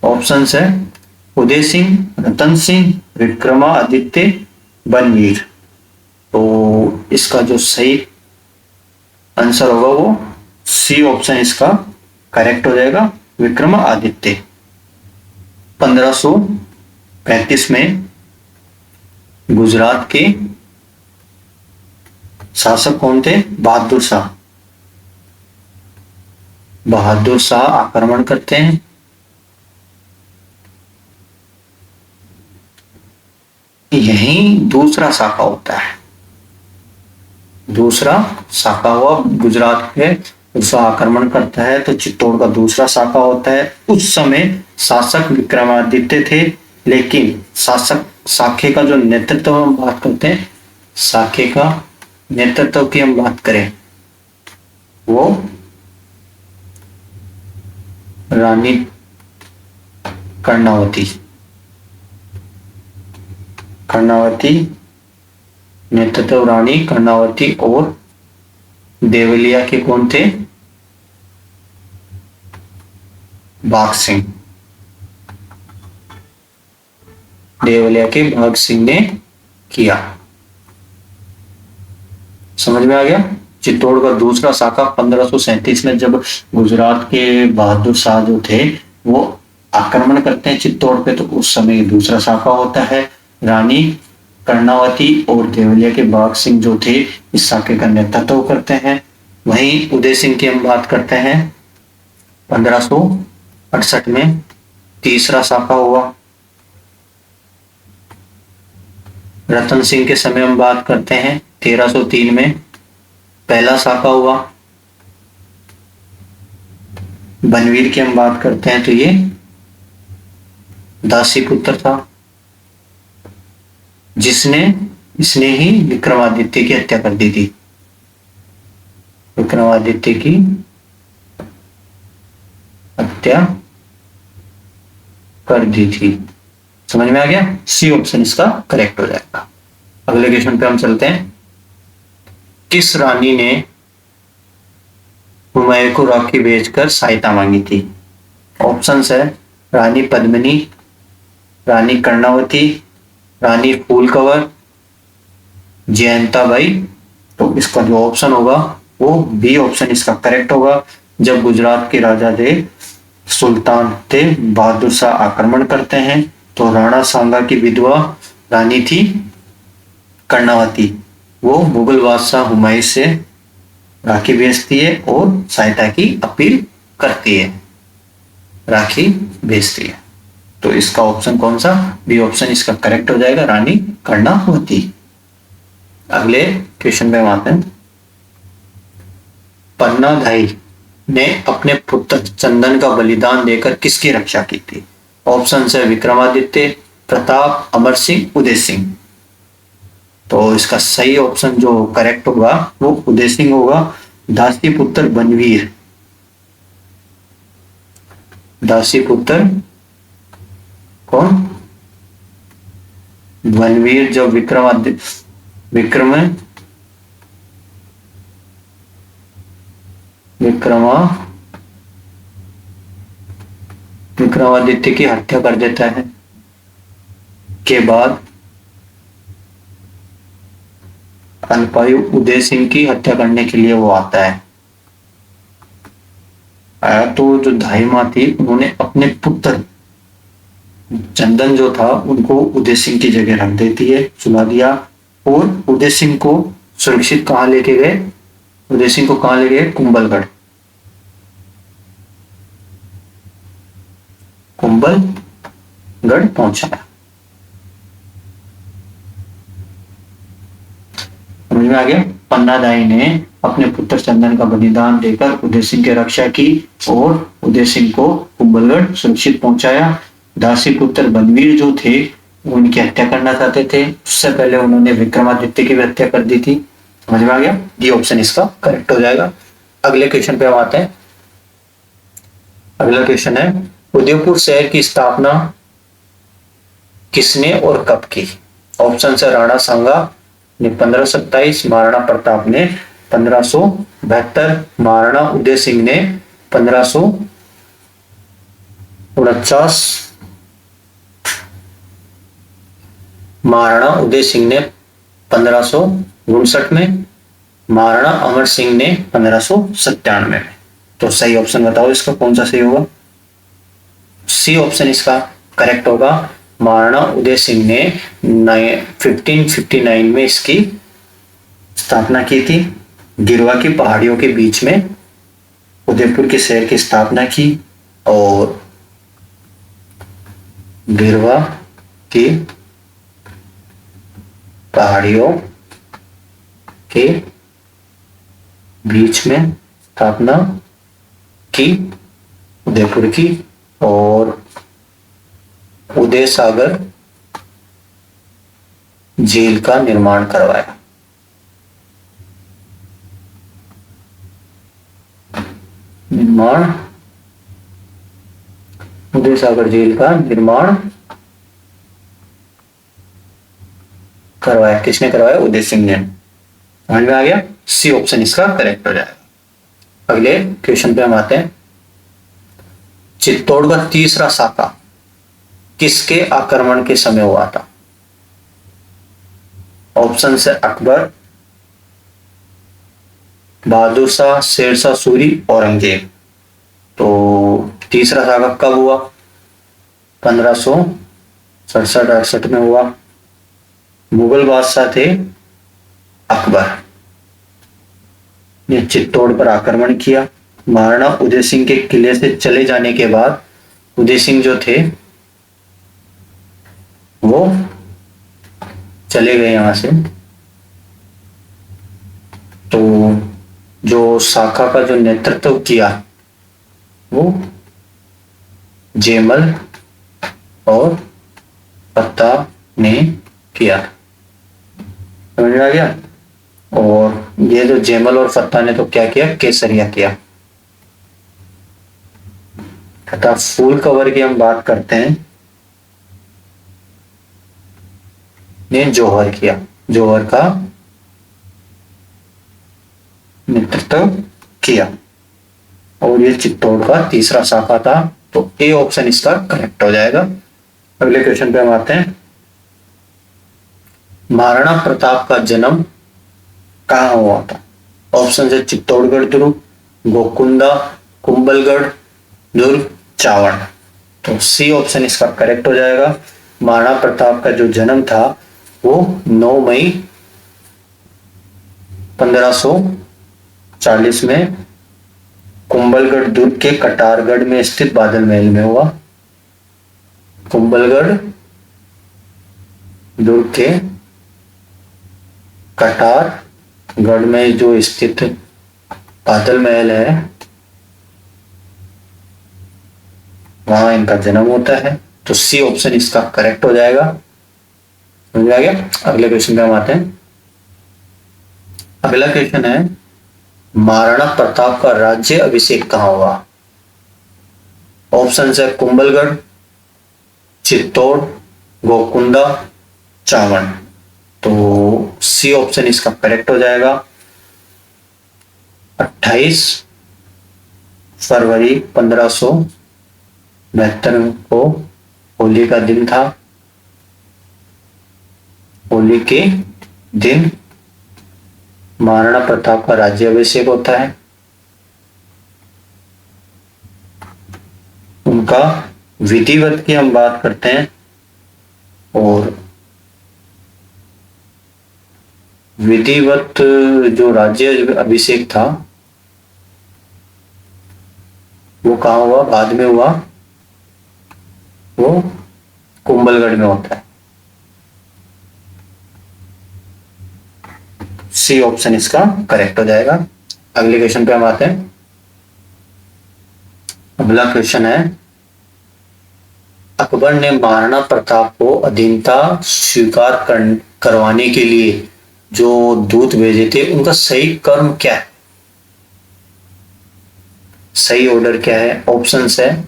ऑप्शन है उदय सिंह, रतन सिंह, विक्रमादित्य, बनवीर। तो इसका जो सही आंसर होगा वो सी ऑप्शन इसका करेक्ट हो जाएगा, विक्रमादित्य। 1535 में गुजरात के शासक कौन थे? बहादुर शाह आक्रमण करते हैं यही दूसरा शाखा होता है। दूसरा शाखा हुआ गुजरात पे उसका आक्रमण करता है तो चित्तौड़ का दूसरा शाखा होता है। उस समय शासक विक्रमादित्य थे, लेकिन शासक शाखे का जो नेतृत्व हम बात करते हैं, शाखे का नेतृत्व की हम बात करें, वो रानी कर्णावती कर्णावती नेतृत्व रानी कर्णावती और देवलिया के कौन थे? भाग सिंह। देवलिया के भाग सिंह ने किया। समझ में आ गया? चित्तौड़ का दूसरा शाखा 1537 में जब गुजरात के बहादुर शाह जो थे वो आक्रमण करते हैं चित्तौड़ पे, तो उस समय दूसरा शाखा होता है। रानी कर्णावती और देवलिया के बाग सिंह जो थे इस शाखे का नेतृत्व करते हैं। वहीं उदय सिंह की हम बात करते हैं 1568 में तीसरा शाखा हुआ। रतन सिंह के समय हम बात करते हैं 1303 में पहला शाखा हुआ। बनवीर की हम बात करते हैं तो ये दासी पुत्र था, इसने ही विक्रमादित्य की हत्या कर दी थी। विक्रमादित्य की हत्या कर दी थी। समझ में आ गया? सी ऑप्शन इसका करेक्ट हो जाएगा। अगले क्वेश्चन पे हम चलते हैं। किस रानी ने हुमायूं को राखी भेजकर सहायता मांगी थी? ऑप्शंस है रानी पद्मिनी, रानी कर्णावती, रानी फूलकवर, जयंताबाई। तो इसका जो ऑप्शन होगा वो बी ऑप्शन इसका करेक्ट होगा। जब गुजरात के राजा थे सुल्तान थे बहादुर शाह आक्रमण करते हैं तो राणा सांगा की विधवा रानी थी कर्णावती, वो मुगल बादशाह हुमायूं से राखी भेजती है और सहायता की अपील करती है, राखी भेजती है। तो इसका ऑप्शन कौन सा? बी ऑप्शन इसका करेक्ट हो जाएगा, रानी कर्णावती। अगले क्वेश्चन पे हम आते हैं। पन्नाधाई ने अपने पुत्र चंदन का बलिदान देकर किसकी रक्षा की थी? ऑप्शन है विक्रमादित्य, प्रताप, अमर सिंह, उदय सिंह। तो इसका सही ऑप्शन जो करेक्ट होगा वो उदय सिंह होगा। दासी पुत्र बनवीर, दासी पुत्र कौन? बनवीर जो विक्रमादित्य की हत्या कर देता है के बाद अल्पायु उदय सिंह की हत्या करने के लिए वो आता है। आया तो जो धाई माँ थी उन्होंने अपने पुत्र चंदन जो था उनको उदय सिंह की जगह रख देती है, सुला दिया और उदय सिंह को सुरक्षित कहाँ लेके गए? उदय सिंह को कहाँ ले गए? कुंभलगढ़ पहुंचाया। समझ में आ गया? पन्नादाई ने अपने पुत्र चंदन का बलिदान देकर उदय सिंह की रक्षा की और उदय सिंह को कुंभलगढ़ सुरक्षित पहुंचाया। दासी पुत्र बनवीर जो थे उनकी हत्या करना चाहते थे, उससे पहले उन्होंने विक्रमादित्य की भी हत्या कर दी थी। समझ में आ गया? डी ऑप्शन इसका करेक्ट हो जाएगा। अगले क्वेश्चन पे हम आते हैं। अगला क्वेश्चन है उदयपुर शहर की स्थापना किसने और कब की? ऑप्शन है राणा सांगा ने 1527, महाराणा प्रताप ने 1572, महाराणा उदय सिंह ने 1549, महाराणा उदय सिंह ने 1559 में, महाराणा अमर सिंह ने 1597 में। तो सही ऑप्शन बताओ इसका कौन सा सही होगा? सी ऑप्शन इसका करेक्ट होगा। महाराणा उदय सिंह ने 1559 में इसकी स्थापना की थी। गिरवा की पहाड़ियों के बीच में उदयपुर के शहर की स्थापना की और गिरवा की पहाड़ियों के बीच में स्थापना की उदयपुर की, और उदय सागर झील का निर्माण करवाया। निर्माण, उदय सागर झील का निर्माण करवाया। किसने करवाया? उदय सिंह ने। समझ में आ गया? सी ऑप्शन इसका करेक्ट हो जाएगा। अगले क्वेश्चन पे हम आते हैं। चित्तौड़ का तीसरा साका किसके आक्रमण के समय हुआ था? ऑप्शन है अकबर, बहादुर शाह, शेरशाह सूरी, औरंगजेब। तो तीसरा साका कब हुआ? 1567-68 में हुआ। मुगल बादशाह थे अकबर ने चित्तौड़ पर आक्रमण किया। महाराणा उदय सिंह के किले से चले जाने के बाद उदय सिंह जो थे वो चले गए यहां से। तो जो शाखा का जो नेतृत्व किया वो जेमल और फत्ता ने किया। समझ में आ गया? और ये जो जेमल और फत्ता ने तो क्या किया? केसरिया किया। तथा फुल कवर की हम बात करते हैं, ने जौहर किया। जौहर का नेतृत्व किया, और ये चित्तौड़ का तीसरा शाखा था। तो ए ऑप्शन इसका करेक्ट हो जाएगा। अगले क्वेश्चन पे हम आते हैं। महाराणा प्रताप का जन्म कहाँ हुआ था? ऑप्शन है चित्तौड़गढ़ दुर्ग, गोकुंदा, कुंभलगढ़ दुर्ग, चावड़। तो सी ऑप्शन इसका करेक्ट हो जाएगा। महाराणा प्रताप का जो जन्म था वो 9 मई 1540 में कुंभलगढ़ दुर्ग के कटारगढ़ में स्थित बादल महल में हुआ। कुंभलगढ़ दुर्ग के कटारगढ़ में जो स्थित बादल महल है वहां इनका जन्म होता है। तो सी ऑप्शन इसका करेक्ट हो जाएगा। समझ में आ गया? अगले क्वेश्चन पे हम आते हैं। अगला क्वेश्चन है, महाराणा प्रताप का राज्य अभिषेक कहां हुआ? ऑप्शन है कुंभलगढ़, चित्तौड़, गोकुंदा, चावड़। तो सी ऑप्शन इसका करेक्ट हो जाएगा। 28 फरवरी 1572 को होली का दिन था। होली के दिन महाराणा प्रताप का राज्याभिषेक होता है। उनका विधिवत की हम बात करते हैं, और विधिवत जो राज्य अभिषेक था वो कहाँ हुआ? बाद में हुआ, वो कुंभलगढ़ में होता है। सी ऑप्शन इसका करेक्ट हो जाएगा। अगले क्वेश्चन पे हम आते हैं। अगला क्वेश्चन है, अकबर ने महाराणा प्रताप को अधीनता स्वीकार करवाने के लिए जो दूत भेजे थे उनका सही कर्म क्या है? सही ऑर्डर क्या है? ऑप्शन है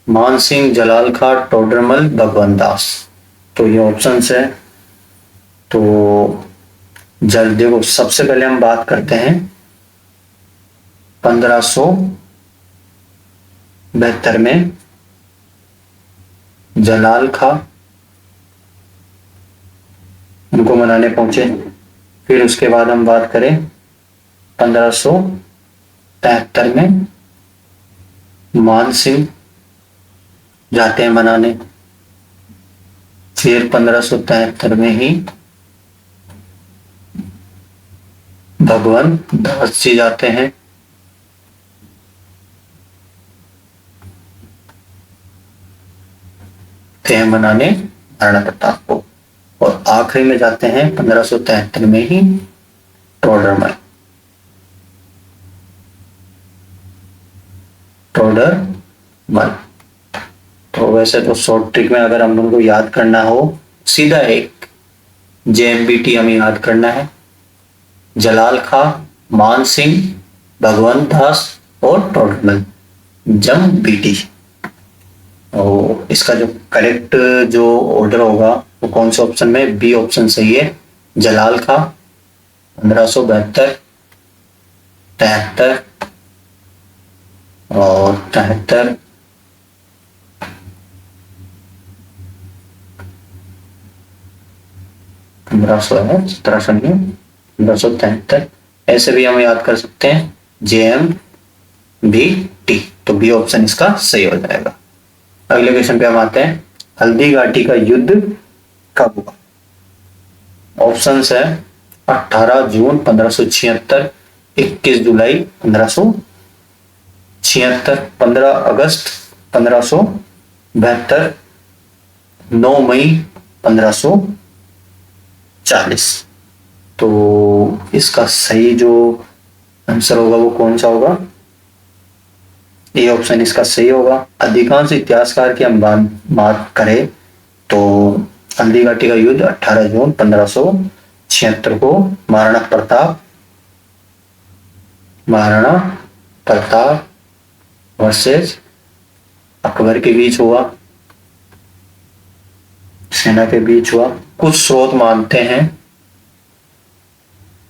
मानसिंह, जलाल खां, टोडरमल, भगवान दास। तो ये ऑप्शन है। तो जल देखो, सबसे पहले हम बात करते हैं 1572 में जलाल खां उनको मनाने पहुंचे। फिर उसके बाद हम बात करें 1573 में मान सिंह जाते हैं मनाने। फिर 1573 में ही भगवान दास जी जाते हैं। मनाने महाराणा प्रताप को, और आखिरी में जाते हैं 1573 में ही टोडरमल। तो वैसे तो शॉर्ट ट्रिक में अगर हम उनको याद करना हो, सीधा एक JMBT हमें याद करना है। जलाल खां, मान सिंह, भगवंत दास और टोडरमल, जम बीटी। और इसका जो करेक्ट जो ऑर्डर होगा वो कौन से ऑप्शन में? बी ऑप्शन सही है, जलाल खां 1572, 73 और 73। पंद्रह सौ है, 1700 नहीं, 1573। ऐसे भी हम याद कर सकते हैं, JMBT। तो बी ऑप्शन इसका सही हो जाएगा। अगले क्वेश्चन पे हम आते हैं, हल्दी घाटी का युद्ध कब हुआ? ऑप्शंस है 18 जून 1576, 21 जुलाई 1576, 15 अगस्त 1572, 9 मई 1540। तो इसका सही जो आंसर होगा वो कौन सा होगा? ये ऑप्शन इसका सही होगा। अधिकांश इतिहासकार की हम बात करें तो हल्दी घाटी का युद्ध 18 जून 1576 को महाराणा प्रताप वर्सेस अकबर के बीच हुआ, सेना के बीच हुआ। कुछ स्रोत मानते हैं,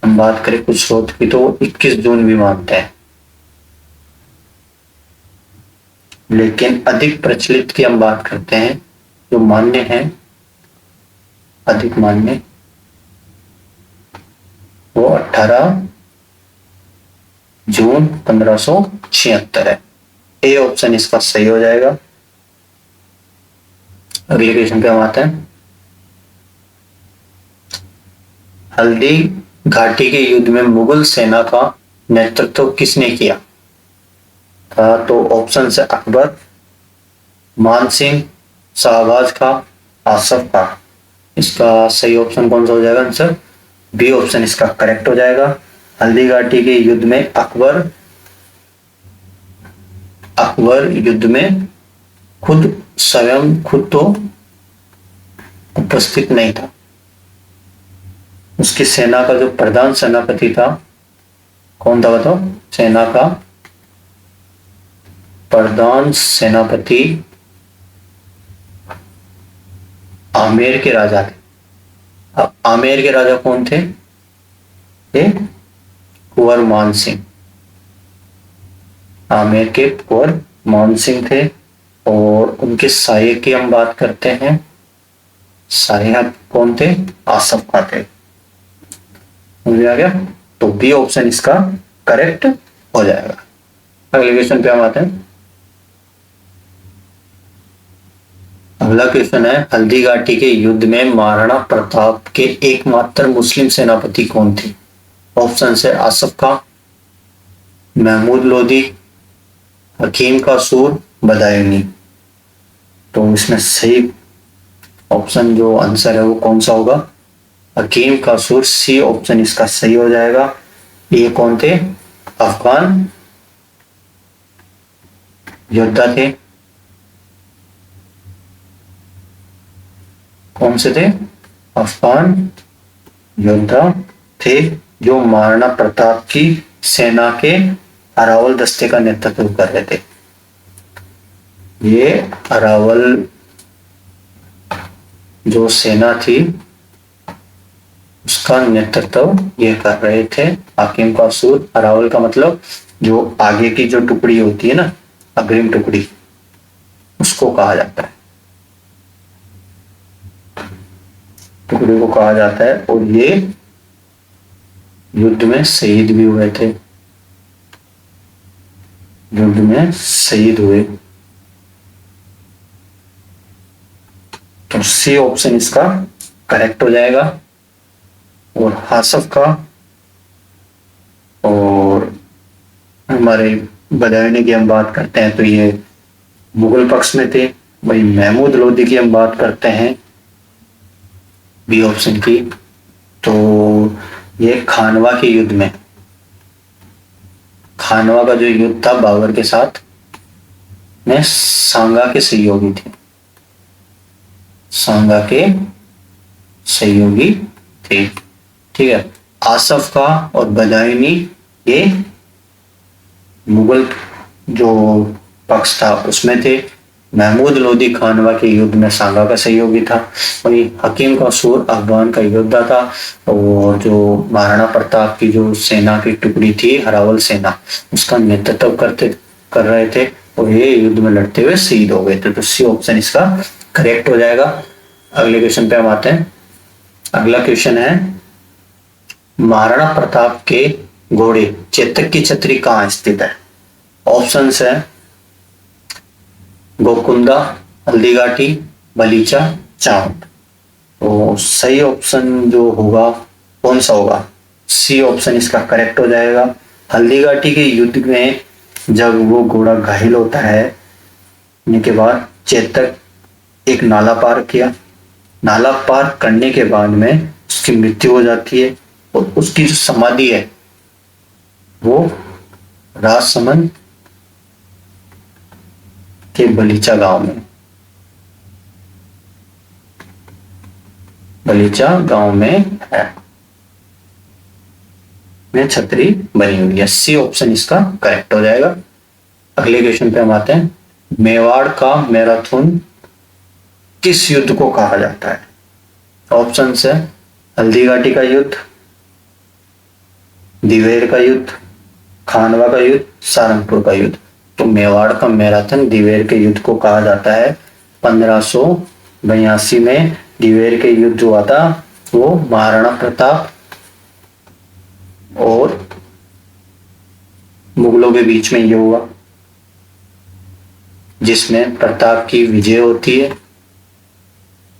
हम बात करें कुछ स्रोत की तो 21 जून भी मानते हैं, लेकिन अधिक प्रचलित की हम बात करते हैं, जो मान्य है, अधिक मान्य, वो 18 जून 1576 है। ए ऑप्शन इसका सही हो जाएगा। अगले क्वेश्चन पे हम आते हैं, हल्दी घाटी के युद्ध में मुगल सेना का नेतृत्व किसने किया था? तो ऑप्शन है अकबर, मान सिंह, शाहबाज खां, आसफ खां। इसका सही ऑप्शन कौन सा हो जाएगा? आंसर बी ऑप्शन इसका करेक्ट हो जाएगा। हल्दी घाटी के युद्ध में अकबर युद्ध में खुद तो उपस्थित नहीं था। उसकी सेना का जो प्रधान सेनापति था, कौन था बताओ? सेना का प्रधान सेनापति आमेर के राजा थे। अब आमेर के राजा कौन थे? कुंवर मान सिंह। आमेर के कुंवर मान सिंह थे। और उनके साये की हम बात करते हैं, साया कौन थे? आसफ खां थे। समझ आ गया? तो बी ऑप्शन इसका करेक्ट हो जाएगा। अगले क्वेश्चन पे हम आते हैं। अगला क्वेश्चन है, हल्दी घाटी के युद्ध में महाराणा प्रताप के एकमात्र मुस्लिम सेनापति कौन थे? ऑप्शन है आसफ खां, महमूद लोदी, हकीम का सूर, बदायूनी। तो इसमें सही ऑप्शन जो आंसर है वो कौन सा होगा? हकीम का सूर, सी ऑप्शन इसका सही हो जाएगा। ये कौन थे? अफगान योद्धा थे। कौन से थे? अफगान योद्धा थे जो महाराणा प्रताप की सेना के अरावल दस्ते का नेतृत्व कर रहे थे। ये अरावल जो सेना थी उसका नेतृत्व ये कर रहे थे हकीम का सूर। अरावल का मतलब जो आगे की जो टुकड़ी होती है ना, अग्रिम टुकड़ी, उसको कहा जाता है, टुकड़ी को कहा जाता है। और ये युद्ध में शहीद भी हुए थे, युद्ध में शहीद हुए। तो सी ऑप्शन इसका करेक्ट हो जाएगा। और आसफ का और हमारे बदायूनी की हम बात करते हैं तो ये मुगल पक्ष में थे। वही महमूद लोदी की हम बात करते हैं, बी ऑप्शन की। तो ये खानवा के युद्ध में, खानवा का जो युद्ध था बाबर के साथ में सांगा के सहयोगी थे, सांगा के सहयोगी थे। ठीक है। आसफ का और बदायूनी ये मुगल जो पक्ष था उसमें थे। महमूद लोदी खानवा के युद्ध में सांगा का सहयोगी था। वही हकीम का सूर अफगान का योद्धा था। और जो महाराणा प्रताप की जो सेना की टुकड़ी थी हरावल सेना, उसका नेतृत्व कर रहे थे और ये युद्ध में लड़ते हुए शहीद हो गए थे। तो सी ऑप्शन इसका करेक्ट हो जाएगा। अगले क्वेश्चन पे हम आते हैं। अगला क्वेश्चन है, महाराणा प्रताप के घोड़े चेतक की छतरी कहाँ स्थित है? ऑप्शन है गोकुंदा, हल्दीघाटी, बलीचा, चावंड। तो सही ऑप्शन जो होगा कौन सा होगा? सी ऑप्शन इसका करेक्ट हो जाएगा। हल्दीघाटी के युद्ध में जब वो घोड़ा घायल होता है के बाद चेतक एक नाला पार किया, नाला पार करने के बाद में उसकी मृत्यु हो जाती है और उसकी जो समाधि है वो राजसमंद के बलीचा गांव में, बलीचा गांव में है, में छतरी बनी हुई है। सी ऑप्शन इसका करेक्ट हो जाएगा। अगले क्वेश्चन पे हम आते हैं। मेवाड़ का मैराथन किस युद्ध को कहा जाता है? ऑप्शन है हल्दीघाटी का युद्ध, दिवेर का युद्ध, खानवा का युद्ध, सहारनपुर का युद्ध। तो मेवाड़ का मैराथन दिवेर के युद्ध को कहा जाता है। 1582 में दिवेर के युद्ध हुआ था, वो महाराणा प्रताप और मुगलों के बीच में ये हुआ, जिसमें प्रताप की विजय होती है,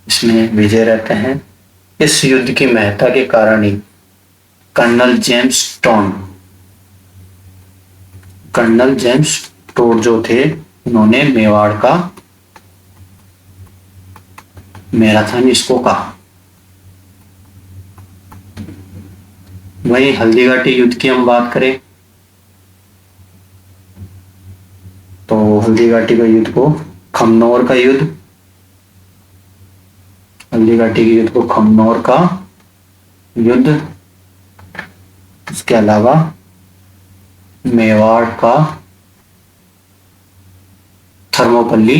इसमें विजय रहते हैं। इस युद्ध की महत्ता के कारण ही कर्नल जेम्स टोड जो थे उन्होंने मेवाड़ का मैराथन इसको कहा। वहीं हल्दीघाटी युद्ध की हम बात करें तो हल्दीघाटी का युद्ध को खमनौर का युद्ध, हल्दीघाटी के युद्ध को खमनौर का युद्ध, इसके अलावा मेवाड़ का थर्मोपोली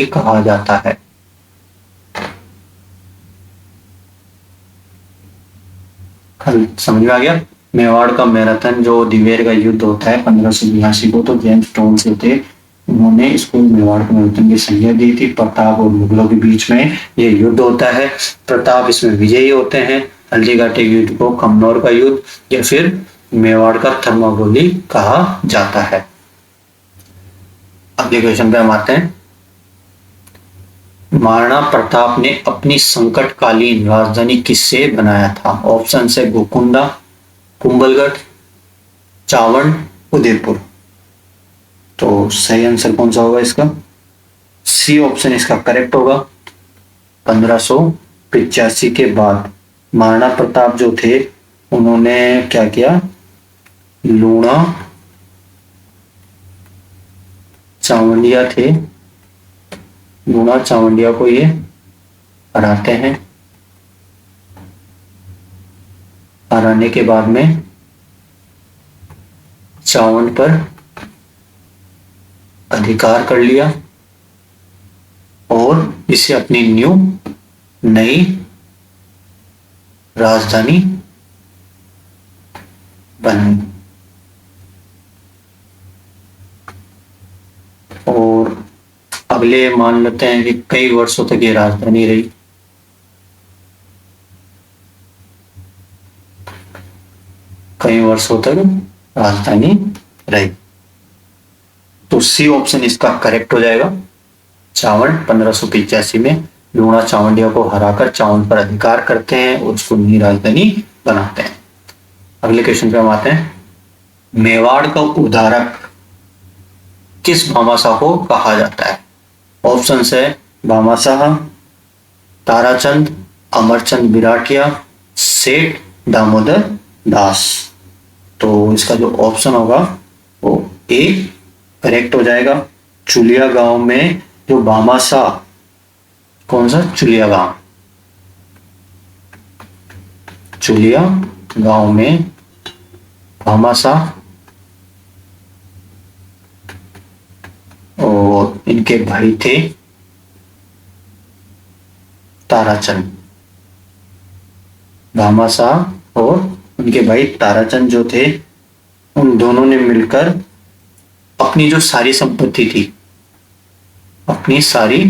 कहा जाता है। समझ में आ गया? मेवाड़ का मैराथन जो दिवेर का युद्ध होता है 1582 को, तो जेम्स टोन से थे, उन्होंने इसको मेवाड़ के मैराथन की संज्ञा दी थी। प्रताप और मुगलों के बीच में ये युद्ध होता है, प्रताप इसमें विजयी होते हैं। हल्दीघाटी युद्ध को खमनौर का युद्ध या फिर मेवाड़ का थर्मोपोली कहा जाता है। अगले क्वेश्चन पे हम आते हैं। महाराणा प्रताप ने अपनी संकटकालीन राजधानी किससे बनाया था? ऑप्शन है गोकुंडा, कुंभलगढ़, चावंड, उदयपुर। तो सही आंसर कौन सा होगा इसका? सी ऑप्शन इसका करेक्ट होगा। 1585 के बाद महाराणा प्रताप जो थे उन्होंने क्या किया? लूणा चावंडिया थे, लूणा चावंडिया को ये हराते हैं। हराने के बाद में चावंड पर अधिकार कर लिया और इसे अपनी नई राजधानी बनाई। और अगले मान लेते हैं कि कई वर्षों तक ये राजधानी रही। कई वर्षों तक राजधानी रही। तो सी ऑप्शन इसका करेक्ट हो जाएगा। चावंड 1585 में लूणा चावंडिया को हराकर चावंड पर अधिकार करते हैं और उसको नई राजधानी बनाते हैं। अगले क्वेश्चन पे हम आते हैं। मेवाड़ का उद्धारक किस भामाशाह को कहा जाता है? ऑप्शन है भामाशाह, ताराचंद, अमरचंद बिराटिया, सेठ दामोदर दास। तो इसका जो ऑप्शन होगा वो ए करेक्ट हो जाएगा। चुलिया गांव में जो भामाशाह, कौन सा? चुलिया गांव, चुलिया गांव में भामाशाह और इनके भाई थे ताराचंद। भामाशाह और उनके भाई ताराचंद जो थे, उन दोनों ने मिलकर अपनी जो सारी संपत्ति थी, अपनी सारी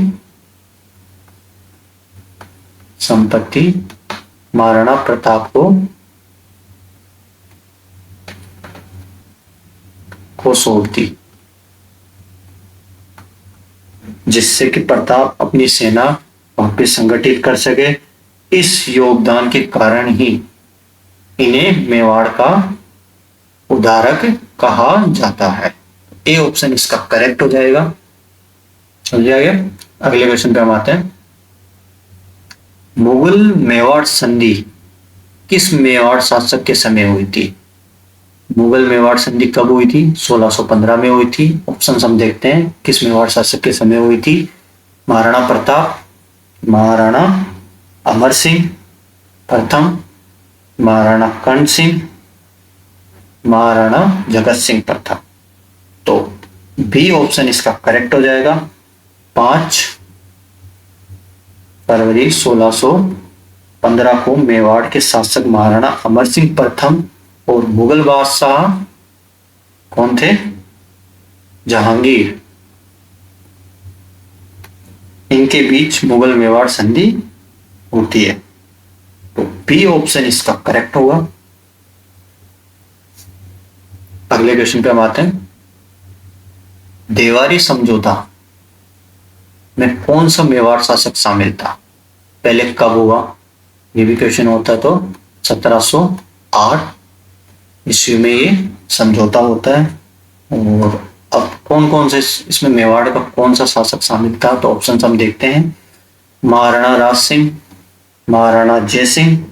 संपत्ति महाराणा प्रताप को सौंप दी, जिससे कि प्रताप अपनी सेना वापस संगठित कर सके। इस योगदान के कारण ही इन्हें मेवाड़ का उद्धारक कहा जाता है। ए ऑप्शन इसका करेक्ट हो जाएगा। समझ गया? अगले क्वेश्चन पे हम आते हैं। मुगल मेवाड़ संधि किस मेवाड़ शासक के समय हुई थी? मुगल मेवाड़ संधि कब हुई थी? 1615 में हुई थी। ऑप्शन हम देखते हैं किस मेवाड़ शासक के समय हुई थी। महाराणा प्रताप, महाराणा अमर सिंह प्रथम, महाराणा कर्ण सिंह, महाराणा जगत सिंह प्रथम। तो बी ऑप्शन इसका करेक्ट हो जाएगा। 5 फरवरी 1615 को मेवाड़ के शासक महाराणा अमर सिंह प्रथम और मुगल बादशाह कौन थे? जहांगीर, इनके बीच मुगल मेवाड़ संधि होती है। तो बी ऑप्शन इसका करेक्ट होगा। अगले क्वेश्चन पे हम आते हैं। देवारी समझौता में कौन सा मेवाड़ शासक शामिल था? पहले कब हुआ? ये भी क्वेश्चन होता है। तो 1708 ईस्वी में ये समझौता होता है। और अब कौन कौन से इसमें मेवाड़ का कौन सा शासक शामिल था? तो ऑप्शन हम देखते हैं। महाराणा राज सिंह, महाराणा जय सिंह,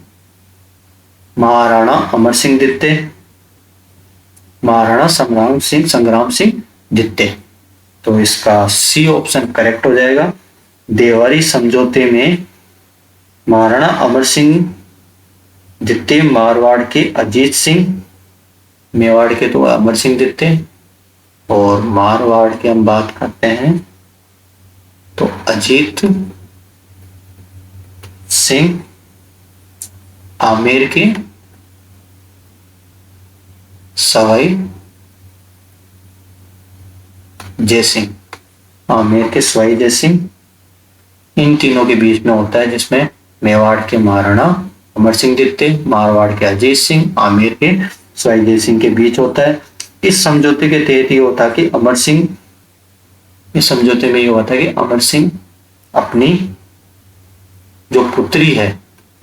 महाराणा अमर सिंह द्वितीय, महाराणा संग्राम सिंह द्वितीय। तो इसका सी ऑप्शन करेक्ट हो जाएगा। देवारी समझौते में महाराणा अमर सिंह द्वितीय मारवाड़ के अजीत सिंह, मेवाड़ के तो अमर सिंह द्वितीय, और मारवाड़ की हम बात करते हैं तो अजीत सिंह, आमेर के सवाई जय सिंह, आमेर के सवाई जय सिंह, इन तीनों के बीच में होता है, जिसमें मेवाड़ के महाराणा अमर सिंह द्वितीय, मारवाड़ के अजीत सिंह, आमेर के सवाई जय सिंह के बीच होता है। इस समझौते के तहत ये होता कि अमर सिंह, इस समझौते में ये होता है कि अमर सिंह अपनी जो पुत्री है,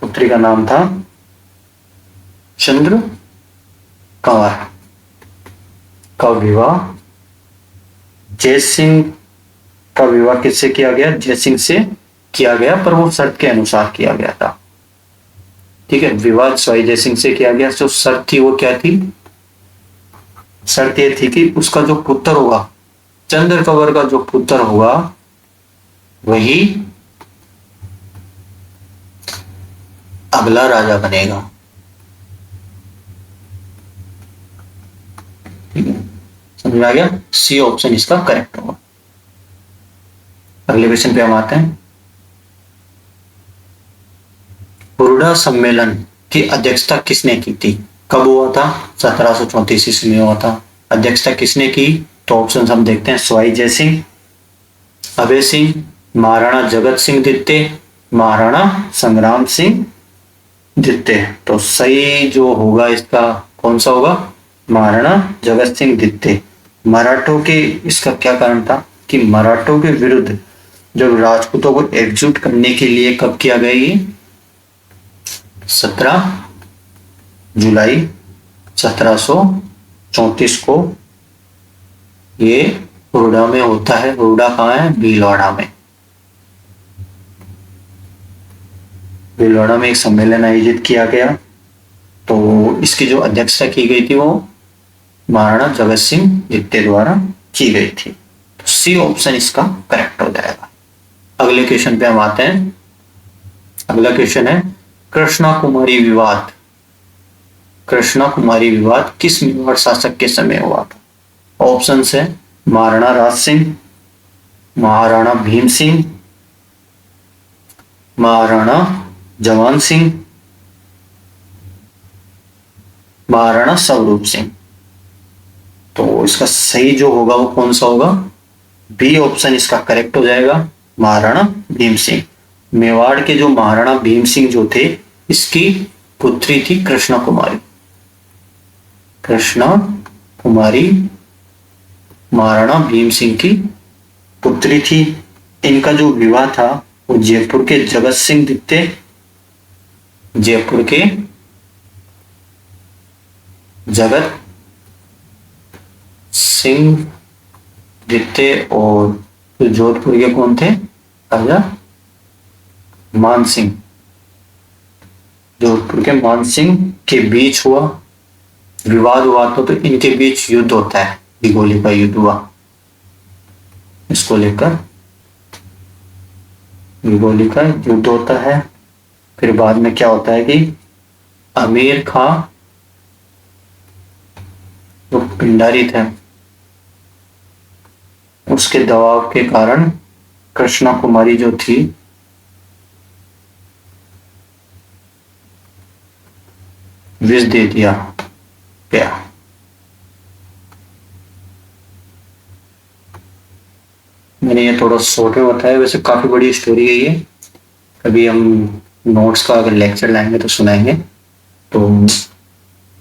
पुत्री का नाम था चंद्र कंवर, का विवाह जय सिंह का विवाह किससे किया गया? जय सिंह से किया गया, पर वो शर्त के अनुसार किया गया था। ठीक है, विवाह सवाई जय सिंह से किया गया। जो शर्त थी वो क्या थी? शर्त ये थी कि उसका जो पुत्र होगा, चंद्र कंवर का जो पुत्र होगा, वही अगला राजा बनेगा। ठीक है, समझ आ गया? सी ऑप्शन इसका करेक्ट होगा। अगले क्वेश्चन पे हम आते हैं। हुरडा सम्मेलन की अध्यक्षता किसने की थी? कब हुआ था? 1734 ईस्वी में हुआ था। अध्यक्षता किसने की? तो ऑप्शन हम देखते हैं। सवाई जय सिंह, अभय सिंह, महाराणा जगत सिंह द्वितीय, महाराणा संग्राम सिंह द्वितीय। तो सही जो होगा इसका कौन सा होगा? महाराणा जगत सिंह द्वितीय। मराठों के, इसका क्या कारण था कि मराठों के विरुद्ध जब राजपूतों को एकजुट करने के लिए कब किया गया? ये 17 जुलाई 1734 को ये हुरडा में होता है। हुरडा कहाँ है? भीलवाड़ा में। भीलवाड़ा में एक सम्मेलन आयोजित किया गया। तो इसकी जो अध्यक्षता की गई थी वो महाराणा जगत सिंह द्वितीय द्वारा की गई थी। तो सी ऑप्शन इसका करेक्ट हो जाएगा। अगले क्वेश्चन पे हम आते हैं। अगला क्वेश्चन है कृष्णा कुमारी विवाद। कृष्णा कुमारी विवाद किस मेवाड़ शासक के समय हुआ था? ऑप्शन है महाराणा राज सिंह, महाराणा भीम सिंह, महाराणा जवान सिंह, महाराणा स्वरूप सिंह। तो इसका सही जो होगा वो कौन सा होगा? बी ऑप्शन इसका करेक्ट हो जाएगा, महाराणा भीम सिंह। मेवाड़ के जो महाराणा भीम सिंह जो थे, इसकी पुत्री थी कृष्णा कुमारी। कृष्णा कुमारी महाराणा भीम सिंह की पुत्री थी। इनका जो विवाह था वो जयपुर के जगत सिंह द्वितीय, जयपुर के जगत सिंह द्वितीय और जोधपुर के कौन थे? राजा मान सिंह। जोधपुर के मान सिंह के बीच हुआ विवाद हुआ तो इनके बीच युद्ध होता है, दिगोली का युद्ध हुआ। इसको लेकर दिगोली का युद्ध होता है। फिर बाद में क्या होता है कि अमीर खां जो पिंडारी थे उसके दबाव के कारण कृष्णा कुमारी जो थी विष दे दिया गया। मैंने ये थोड़ा शॉर्ट में बताया, वैसे काफी बड़ी स्टोरी है ये। कभी हम नोट्स का अगर लेक्चर लाएंगे तो सुनाएंगे। तो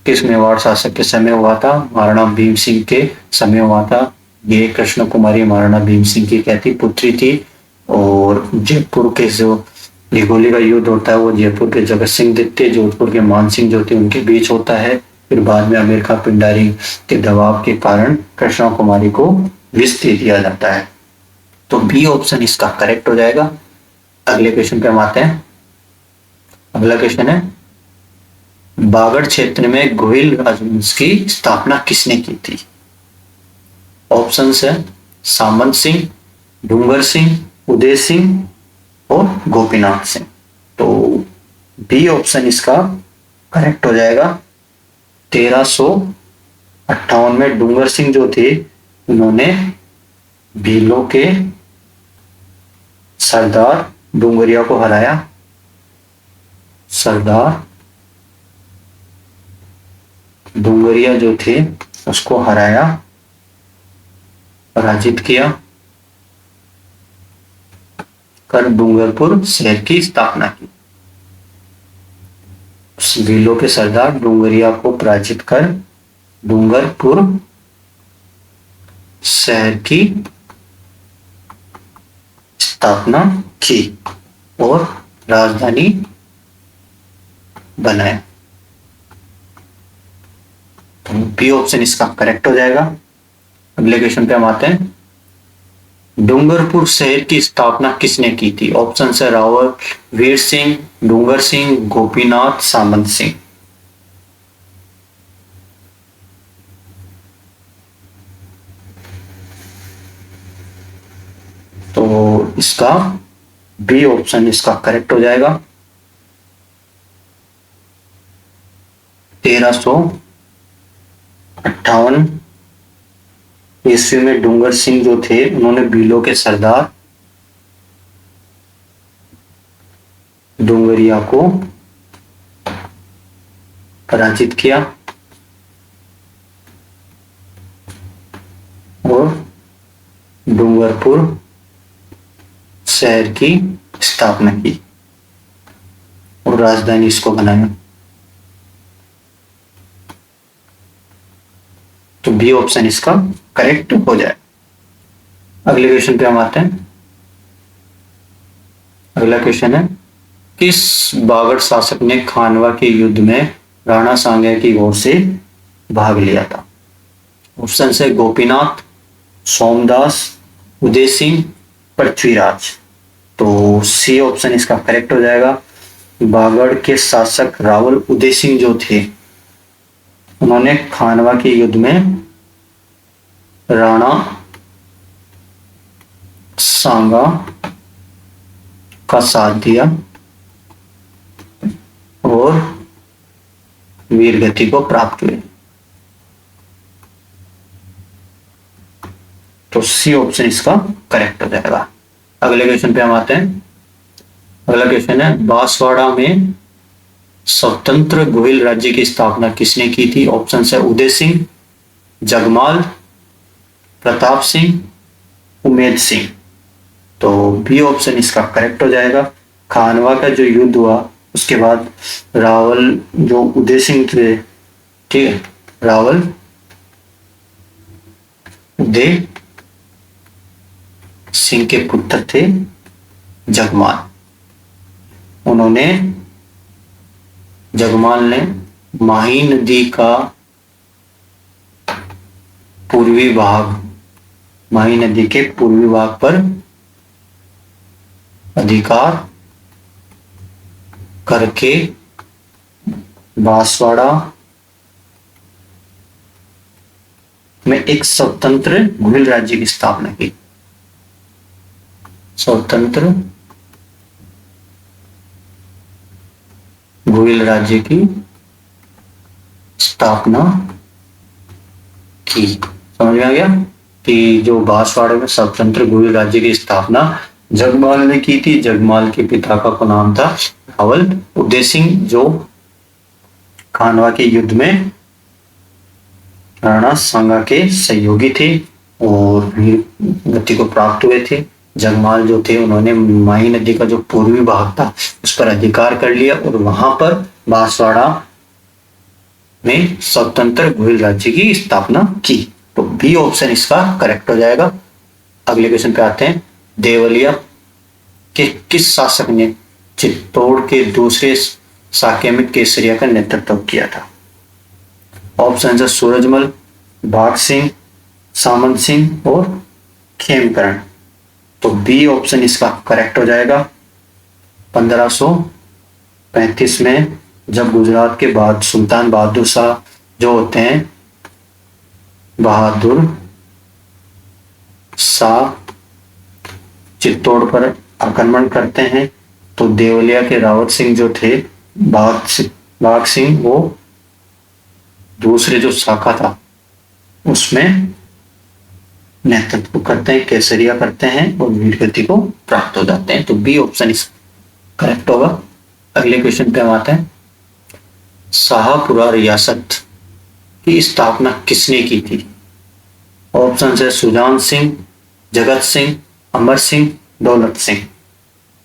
किस मेवाड़ शासक के समय हुआ था? महाराणा भीम सिंह के समय हुआ था। ये कृष्ण कुमारी महाराणा भीम सिंह की कहती पुत्री थी। और जयपुर के जो दिगोली का युद्ध होता है वो जयपुर के जगत सिंह द्वितीय, जोधपुर के मान सिंह जो थे उनके बीच होता है। फिर बाद में अमीर खां पिंडारी के दबाव के कारण कृष्णा कुमारी को विष दे दिया जाता है। तो बी ऑप्शन इसका करेक्ट हो जाएगा। अगले क्वेश्चन पे हम आते हैं। अगला क्वेश्चन है बागड़ क्षेत्र में गोहिल राजवंश की स्थापना किसने की थी? ऑप्शन है सामंत सिंह, डूंगर सिंह, उदय सिंह और गोपीनाथ सिंह। तो बी ऑप्शन इसका करेक्ट हो जाएगा। 1358 में डूंगर सिंह जो थे उन्होंने भीलों के सरदार डूंगरिया को हराया। सरदार डूंगरिया जो थे उसको हराया, पराजित किया कर डूंगरपुर शहर की स्थापना की। भीलों के सरदार डूंगरिया को पराजित कर डूंगरपुर शहर की स्थापना की और राजधानी बनाया। तो बी ऑप्शन इसका करेक्ट हो जाएगा। अगले क्वेश्चन पे हम आते हैं। डूंगरपुर शहर की स्थापना किसने की थी? ऑप्शन है रावल वीर सिंह, डूंगर सिंह, गोपीनाथ, सामंत सिंह। तो इसका बी ऑप्शन इसका करेक्ट हो जाएगा। 1358 ईस्वी में डूंगर सिंह जो थे उन्होंने भीलों के सरदार डूंगरिया को पराजित किया और डूंगरपुर शहर की स्थापना की और राजधानी इसको बनाया। तो बी ऑप्शन इसका करेक्ट हो जाए। अगले क्वेश्चन पे हम आते हैं। अगला क्वेश्चन है किस बागड़ शासक ने खानवा के युद्ध में राणा सांगा की ओर से भाग लिया था? ऑप्शन है गोपीनाथ, सोमदास, उदय सिंह, पृथ्वीराज। तो सी ऑप्शन इसका करेक्ट हो जाएगा। बागड़ के शासक रावल उदय सिंह जो थे, उन्होंने खानवा के युद्ध में राणा सांगा का साथ दिया और वीर गति को प्राप्त हुए। तो सी ऑप्शन इसका करेक्ट हो जाएगा। अगले क्वेश्चन पे हम आते हैं। अगला क्वेश्चन है, बांसवाड़ा में स्वतंत्र गोहिल राज्य की स्थापना किसने की थी? ऑप्शन है उदय सिंह, जगमाल, प्रताप सिंह, उमेद सिंह। तो बी ऑप्शन इसका करेक्ट हो जाएगा। खानवा का जो युद्ध हुआ उसके बाद रावल जो उदय सिंह थे, ठीक है, रावल उदय सिंह के पुत्र थे जगमाल। जगमाल ने माही नदी का माही नदी के पूर्वी भाग पर अधिकार करके बांसवाड़ा में एक स्वतंत्र गोहिल राज्य की स्थापना की। स्वतंत्र गोहिल राज्य की स्थापना की। समझ में आ गया कि जो बांसवाड़े में स्वतंत्र गोहिल राज्य की स्थापना जगमाल ने की थी। जगमाल के पिता का नाम था रावल उदय सिंह, जो खानवा के युद्ध में राणा सांगा के सहयोगी थे और वीर गति को प्राप्त हुए थे। जगमाल जो थे उन्होंने माही नदी का जो पूर्वी भाग था उस पर अधिकार कर लिया और वहां पर बांसवाड़ा में स्वतंत्र गोहिल राज्य की स्थापना की। तो बी ऑप्शन इसका करेक्ट हो जाएगा। अगले क्वेश्चन पे आते हैं। देवलिया के किस शासक ने चित्तौड़ के दूसरे साके में केसरिया का नेतृत्व किया था? ऑप्शन है सूरजमल, भाग सिंह, सामंत सिंह और खेमकरण। तो बी ऑप्शन इसका करेक्ट हो जाएगा। 1535 में जब गुजरात के बाद सुल्तान बहादुर शाह जो होते हैं, बहादुर शाह चित्तौड़ पर आक्रमण करते हैं तो देवलिया के रावत सिंह जो थे, बाघ सिंह, वो दूसरे जो शाखा था उसमें नेतृत्व करते हैं, केसरिया करते हैं और वीरगति को प्राप्त हो जाते हैं। तो बी ऑप्शन इस करेक्ट होगा। अगले क्वेश्चन पे हम आते हैं। शाहपुरा रियासत की स्थापना किसने की थी? ऑप्शन है सुजान सिंह, जगत सिंह, अमर सिंह, दौलत सिंह।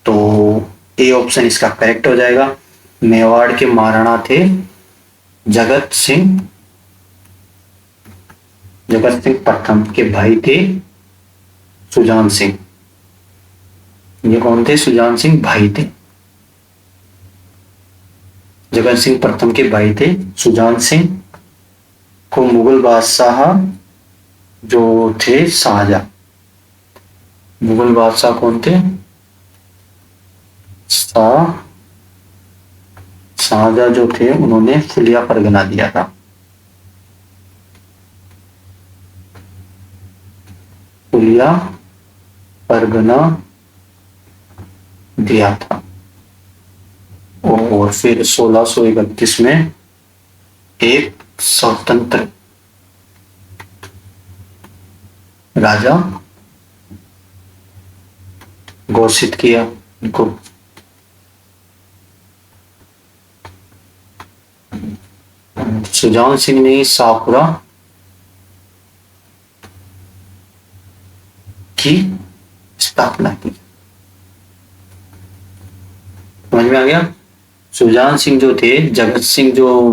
तो ए ऑप्शन इसका करेक्ट हो जाएगा। मेवाड़ के महाराणा थे जगत सिंह प्रथम के भाई थे सुजान सिंह। ये कौन थे? सुजान सिंह भाई थे। जगत सिंह प्रथम के भाई थे सुजान सिंह को मुगल बादशाह जो थे शाहजहां, मुगल बादशाह कौन थे? शाहजहां जो थे उन्होंने फुलिया परगना दिया था। फुलिया परगना दिया था और फिर 1631 में एक स्वतंत्र राजा घोषित किया उनको। सुजान सिंह ने शाहपुरा की स्थापना की। समझ में आ गया? सुजान सिंह जो थे, जगत सिंह जो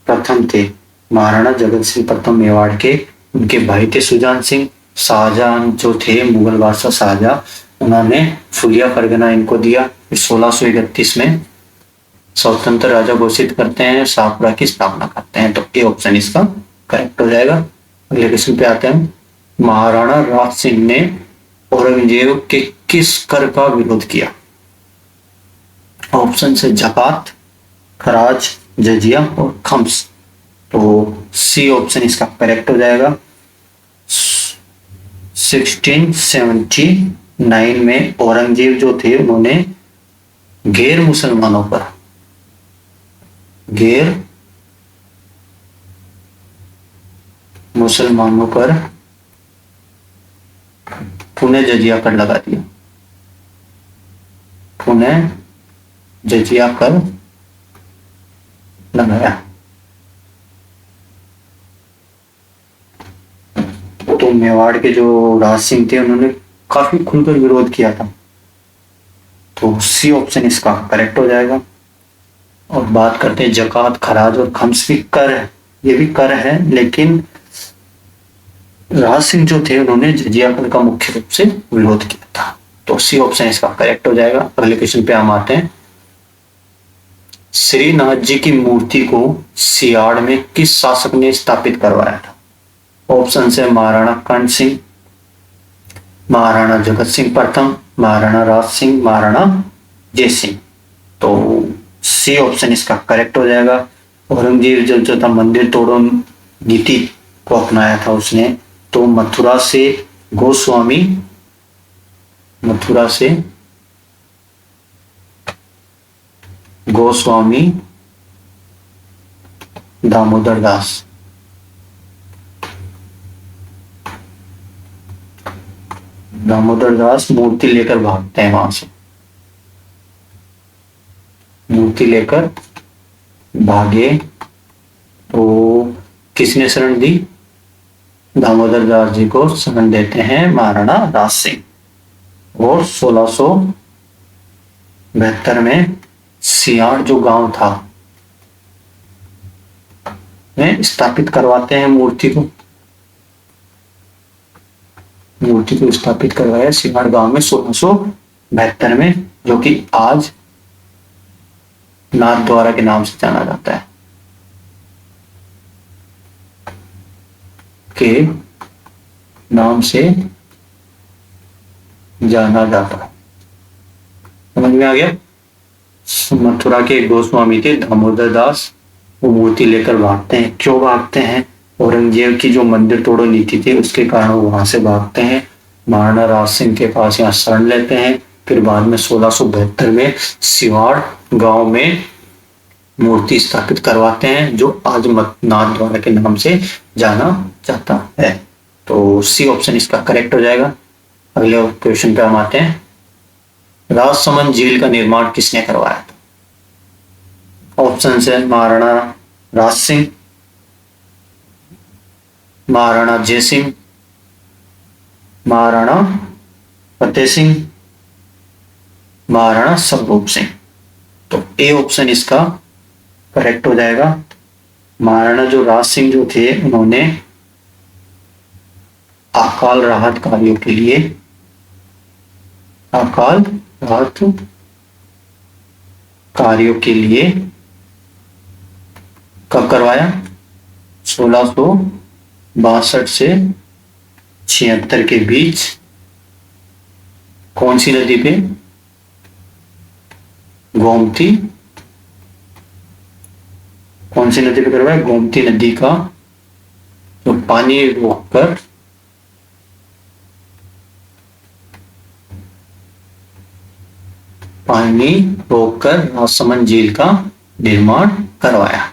प्रथम थे, महाराणा जगत सिंह प्रथम मेवाड़ के, उनके भाई थे सुजान सिंह। शाहजहां जो थे, मुगल बादशाह शाहजहां, उन्होंने फुलिया परगना इनको दिया। 1631 में स्वतंत्र राजा घोषित करते हैं, शाहपुरा की स्थापना करते हैं। तो ए ऑप्शन इसका करेक्ट हो जाएगा। अगले क्वेश्चन पे आते हैं। महाराणा राज सिंह ने औरंगजेब के किस कर का विरोध किया? ऑप्शन से जकात, खराज, जजिया और खम्स। तो सी ऑप्शन इसका करेक्ट हो जाएगा। 1679 में औरंगजेब जो थे उन्होंने गैर मुसलमानों पर पुनः जजिया कर लगा दिया। पुनः जजिया कर लगाया। तो मेवाड़ के जो राज सिंह थे उन्होंने काफी खुलकर विरोध किया था। तो सी ऑप्शन इसका करेक्ट हो जाएगा। और बात करते हैं जकात, खराज और खम्स भी कर है, ये भी कर है, लेकिन राज सिंह जो थे उन्होंने जजिया कर का मुख्य रूप से विरोध किया था। तो सी ऑप्शन इसका करेक्ट हो जाएगा। अगले क्वेश्चन पे हम आते हैं। श्रीनाथ जी की मूर्ति को सियाड़ में किस शासक ने स्थापित करवाया था? ऑप्शन है महाराणा कर्ण सिंह, महाराणा जगत सिंह प्रथम, महाराणा राज सिंह, महाराणा जय सिंह। तो सी ऑप्शन इसका करेक्ट हो जाएगा। औरंगजेब जब जो था मंदिर तोड़ो नीति को अपनाया था उसने, तो मथुरा से गोस्वामी दामोदर दास मूर्ति लेकर भागते हैं। वहां से मूर्ति लेकर भागे तो किसने शरण दी? दामोदर दास जी को शरण देते हैं महाराणा राज सिंह। और 1672 में सियाड़ जो गांव था में स्थापित करवाते हैं मूर्ति को स्थापित करवाया सियाड़ गांव में 1672 में, जो कि आज नाथ द्वारा के नाम से जाना जाता है। के नाम से जाना जाता है। समझ में आ गया? मथुरा के गोस्वामी थे दामोदर दास, वो मूर्ति लेकर भागते हैं। क्यों भागते हैं? औरंगजेब की जो मंदिर तोड़ो नीति थी उसके कारण वो वहां से भागते हैं। महाराणा राज सिंह के पास यहाँ शरण लेते हैं। फिर बाद में 1672 में सिवाड़ गांव में मूर्ति स्थापित करवाते हैं, जो आज नाथ द्वारा के नाम से जाना जाता है। तो सी ऑप्शन इसका करेक्ट हो जाएगा। अगले क्वेश्चन पे हम आते हैं। राजसमंद झील का निर्माण किसने करवाया था? ऑप्शन है महाराणा राज सिंह, महाराणा जय सिंह, महाराणा फतेह सिंह, महाराणा स्वरूप सिंह। तो ए ऑप्शन इसका करेक्ट हो जाएगा। महाराणा जो राज सिंह जो थे उन्होंने अकाल राहत कार्यों के लिए कब करवाया? 1662 से 76 के बीच। कौन सी नदी पे? गोमती। कौन सी नदी पे करवाया? गोमती नदी का जो पानी रोककर राजसमंद झील का निर्माण करवाया।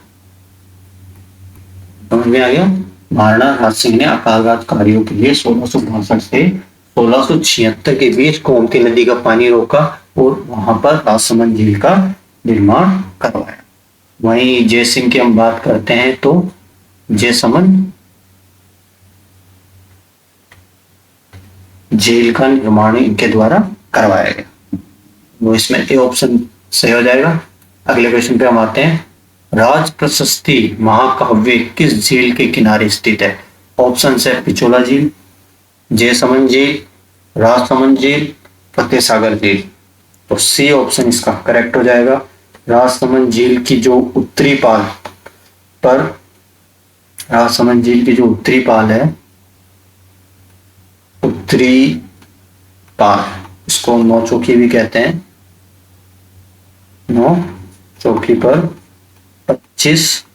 समझ में आ गया? महाराणा राज सिंह ने अकाल राहत कार्यों के लिए 1662 से 1676 के बीच गोमती नदी का पानी रोका और वहां पर राजसमंद झील का निर्माण करवाया। वहीं जय सिंह की हम बात करते हैं तो जयसमंद झील का निर्माण इनके द्वारा करवाया गया। वो इसमें ए ऑप्शन सही हो जाएगा। अगले क्वेश्चन पे हम आते हैं। राज प्रशस्ति महाकाव्य किस झील के किनारे स्थित है? ऑप्शन है पिछोला झील, जयसमंद झील, राजसमंद झील, फतेह सागर झील। तो सी ऑप्शन इसका करेक्ट हो जाएगा। राजसमंद झील की जो उत्तरी पाल है उत्तरीपाल, इसको नौ चौकी भी कहते हैं। नौ चौकी पर 25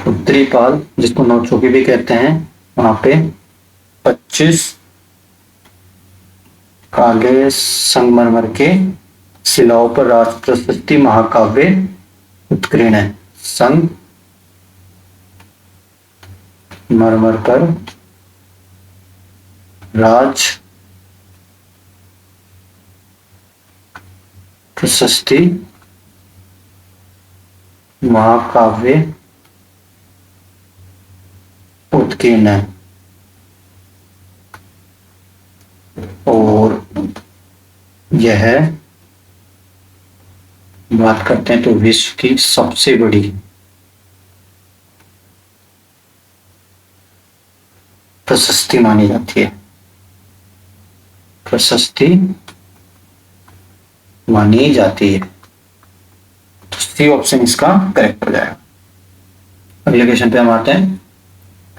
उत्तरीपाल, जिसको नौ चौकी भी कहते हैं, वहां पे 25 काले संगमरमर के शिलाओं पर राज प्रशस्ति महाकाव्य उत्कीर्ण है। संगमरमर पर राज प्रशस्ति महाकाव्य उत्कीर्ण है। और यह बात करते हैं तो विश्व की सबसे बड़ी प्रशस्ति मानी जाती है। प्रशस्ति मानी जाती है, तो सी ऑप्शन इसका करेक्ट हो जाएगा। अगले क्वेश्चन पे हम आते हैं,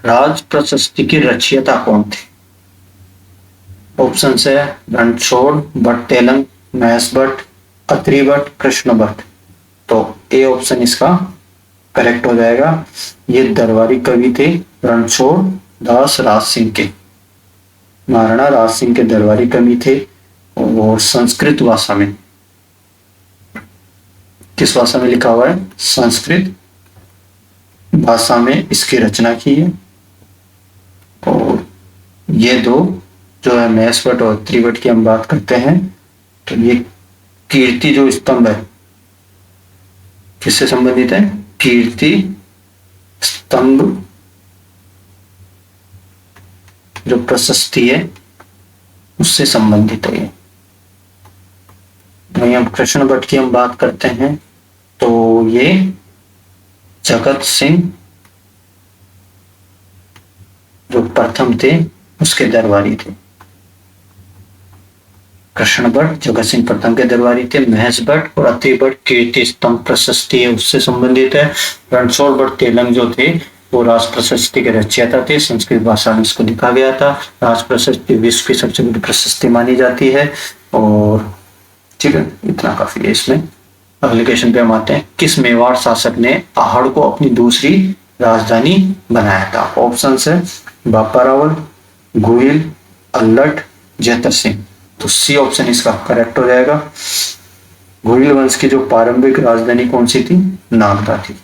राज प्रशस्ति की रचयिता कौन थे? ऑप्शन है रणछोड़, भट्ट तेलंग, महेश भट्ट, अत्रि भट्ट, कृष्ण भट्ट। तो ए ऑप्शन इसका करेक्ट हो जाएगा। ये दरबारी कवि थे रणछोड़ दास राज सिंह के, महाराणा राज सिंह के दरबारी कवि थे। और संस्कृत भाषा में, किस भाषा में लिखा हुआ है? संस्कृत भाषा में इसकी रचना की है। और ये दो जो है महेश भट्ट और अत्रि भट्ट की हम बात करते हैं, तो ये कीर्ति जो स्तंभ है किससे संबंधित है? कीर्ति स्तंभ जो प्रशस्ति है उससे संबंधित है। वहीं हम कृष्ण भट्ट की हम बात करते हैं, तो ये जगत सिंह जो प्रथम थे उसके दरबारी थे। कृष्ण भट्ट जगत सिंह प्रथम के दरबारी थे। महेश भट्ट और अत्रि भट्ट कीर्ति स्तंभ प्रशस्ति है उससे संबंधित है। रणछोड़ भट्ट तेलंग जो थे वो राज प्रशस्ति के रचयिता थे। संस्कृत भाषा में इसको लिखा गया था। राज प्रशस्ति विश्व की सबसे बड़ी प्रशस्ति मानी जाती है। और ठीक है, इतना काफी है इसमें। अगले क्वेश्चन पे हम आते हैं, किस मेवाड़ शासक ने आहड़ को अपनी दूसरी राजधानी बनाया था? ऑप्शन है बापा रावल, गोहिल, अल्लट, जैतर सिंह। तो सी ऑप्शन इसका करेक्ट हो जाएगा। गोहिल वंश की जो प्रारंभिक राजधानी कौन सी थी? नागदा थी।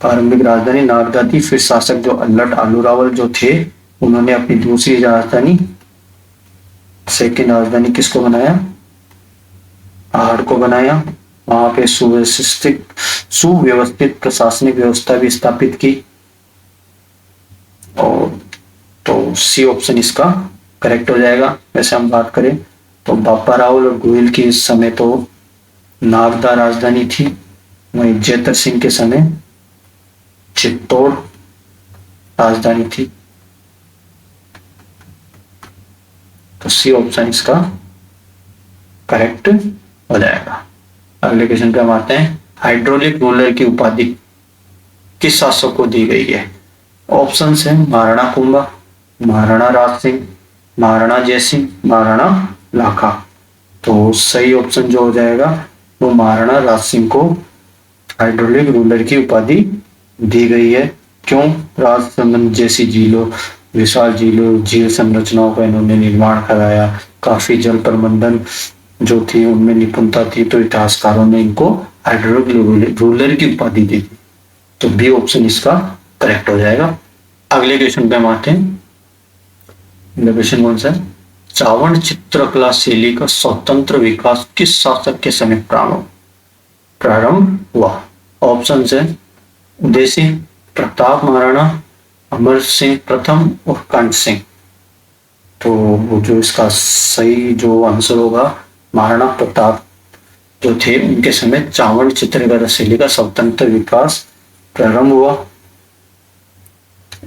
प्रारंभिक राजधानी नागदा थी। फिर शासक जो अल्लट आलू रावल जो थे उन्होंने अपनी दूसरी राजधानी, सेकेंड राजधानी किसको बनाया? आहड़ को बनाया। वहां पे सुव्यवस्थित प्रशासनिक व्यवस्था भी स्थापित की। और तो सी ऑप्शन इसका करेक्ट हो जाएगा। वैसे हम बात करें तो बापा रावल और गोहिल की इस समय तो नागदा राजधानी थी, वहीं जैतर सिंह के समय चित्तौड़ राजधानी थी। तो सी ऑप्शन इसका करेक्ट हो जाएगा। अगले क्वेश्चन पे हम आते हैं, हाइड्रोलिक रूलर की उपाधि किस शासक को दी गई है? ऑप्शन है महाराणा कुंभा, महाराणा राज सिंह, महाराणा जयसिंह, महाराणा लाखा। तो सही ऑप्शन जो हो जाएगा वो महाराणा राज सिंह को हाइड्रोलिक रूलर की उपाधि दी गई है। क्यों? राजसमंद जैसी झीलों, विशाल झीलों, झील संरचनाओं का इन्होंने निर्माण कराया। काफी जल प्रबंधन जो थी उनमें निपुणता थी, तो इतिहासकारों ने इनको हाइड्रोलिक रूलर की उपाधि दी थी। तो बी ऑप्शन इसका करेक्ट हो जाएगा। अगले क्वेश्चन पे हम आते हैं। क्वेश्चन कौन सा है? चावड़ चित्रकला शैली का स्वतंत्र विकास किस शासक के समय प्रारंभ हुआ? ऑप्शन है उदय सिंह, प्रताप महाराणा, अमर सिंह प्रथम और कंठ सिंह। तो वो जो इसका सही जो आंसर होगा, महाराणा प्रताप जो थे उनके समय चावड़ चित्रकला शैली का स्वतंत्र विकास प्रारंभ हुआ।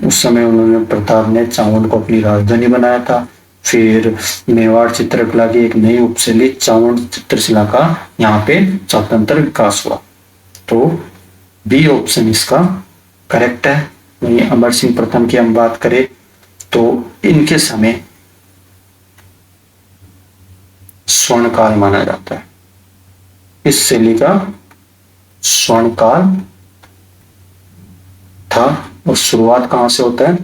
उस समय उन्होंने प्रताप ने चावड़ को अपनी राजधानी बनाया था। फिर मेवाड़ चित्रकला की एक नई उपशैली चावड़ चित्रशिला का यहाँ पे स्वतंत्र विकास हुआ। तो बी ऑप्शन इसका करेक्ट है। वहीं अमर सिंह प्रथम की हम बात करें तो इनके समय स्वर्ण काल माना जाता है। इस शैली का स्वर्ण काल था। और शुरुआत कहां से होता है?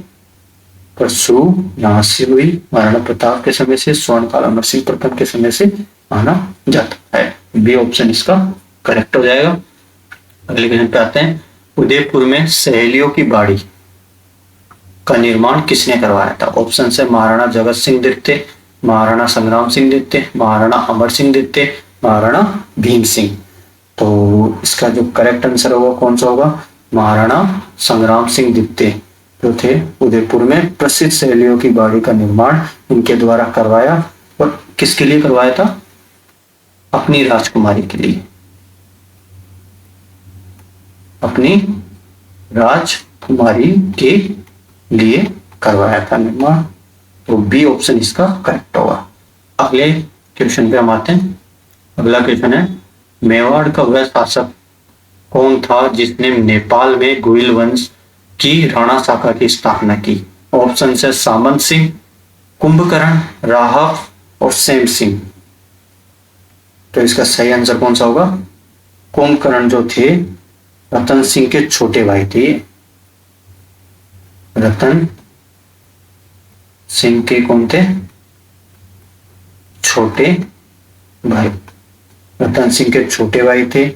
पर शुरू यहां से हुई महाराणा प्रताप के समय से, स्वर्ण काल अमर सिंह प्रथम के समय से माना जाता है। बी ऑप्शन इसका करेक्ट हो जाएगा। अगले क्वेश्चन पे आते हैं। उदयपुर में सहेलियों की बाड़ी का निर्माण किसने करवाया था? ऑप्शन है महाराणा जगत सिंह द्वितीय, महाराणा संग्राम सिंह द्वितीय, महाराणा अमर सिंह द्वितीय, महाराणा भीम सिंह। तो इसका जो करेक्ट आंसर होगा कौन सा होगा? महाराणा संग्राम सिंह द्वितीय जो थे उदयपुर में प्रसिद्ध सहेलियों की बाड़ी का निर्माण इनके द्वारा करवाया। और किसके लिए करवाया था? अपनी राजकुमारी के लिए, अपनी राजकुमारी के लिए करवाया था निर्माण। तो बी ऑप्शन इसका करेक्ट होगा। अगले क्वेश्चन पे हम आते हैं। अगला क्वेश्चन है, मेवाड़ का वह शासक कौन था जिसने नेपाल में गुइल वंश की राणा शाखा की स्थापना की? ऑप्शन है सामंत सिंह, कुंभकर्ण, राहब और सेम सिंह। तो इसका सही आंसर कौन सा होगा? कुंभकर्ण जो थे रतन सिंह के छोटे भाई थे। रतन सिंह के कौन थे? छोटे भाई। रतन सिंह के छोटे भाई थे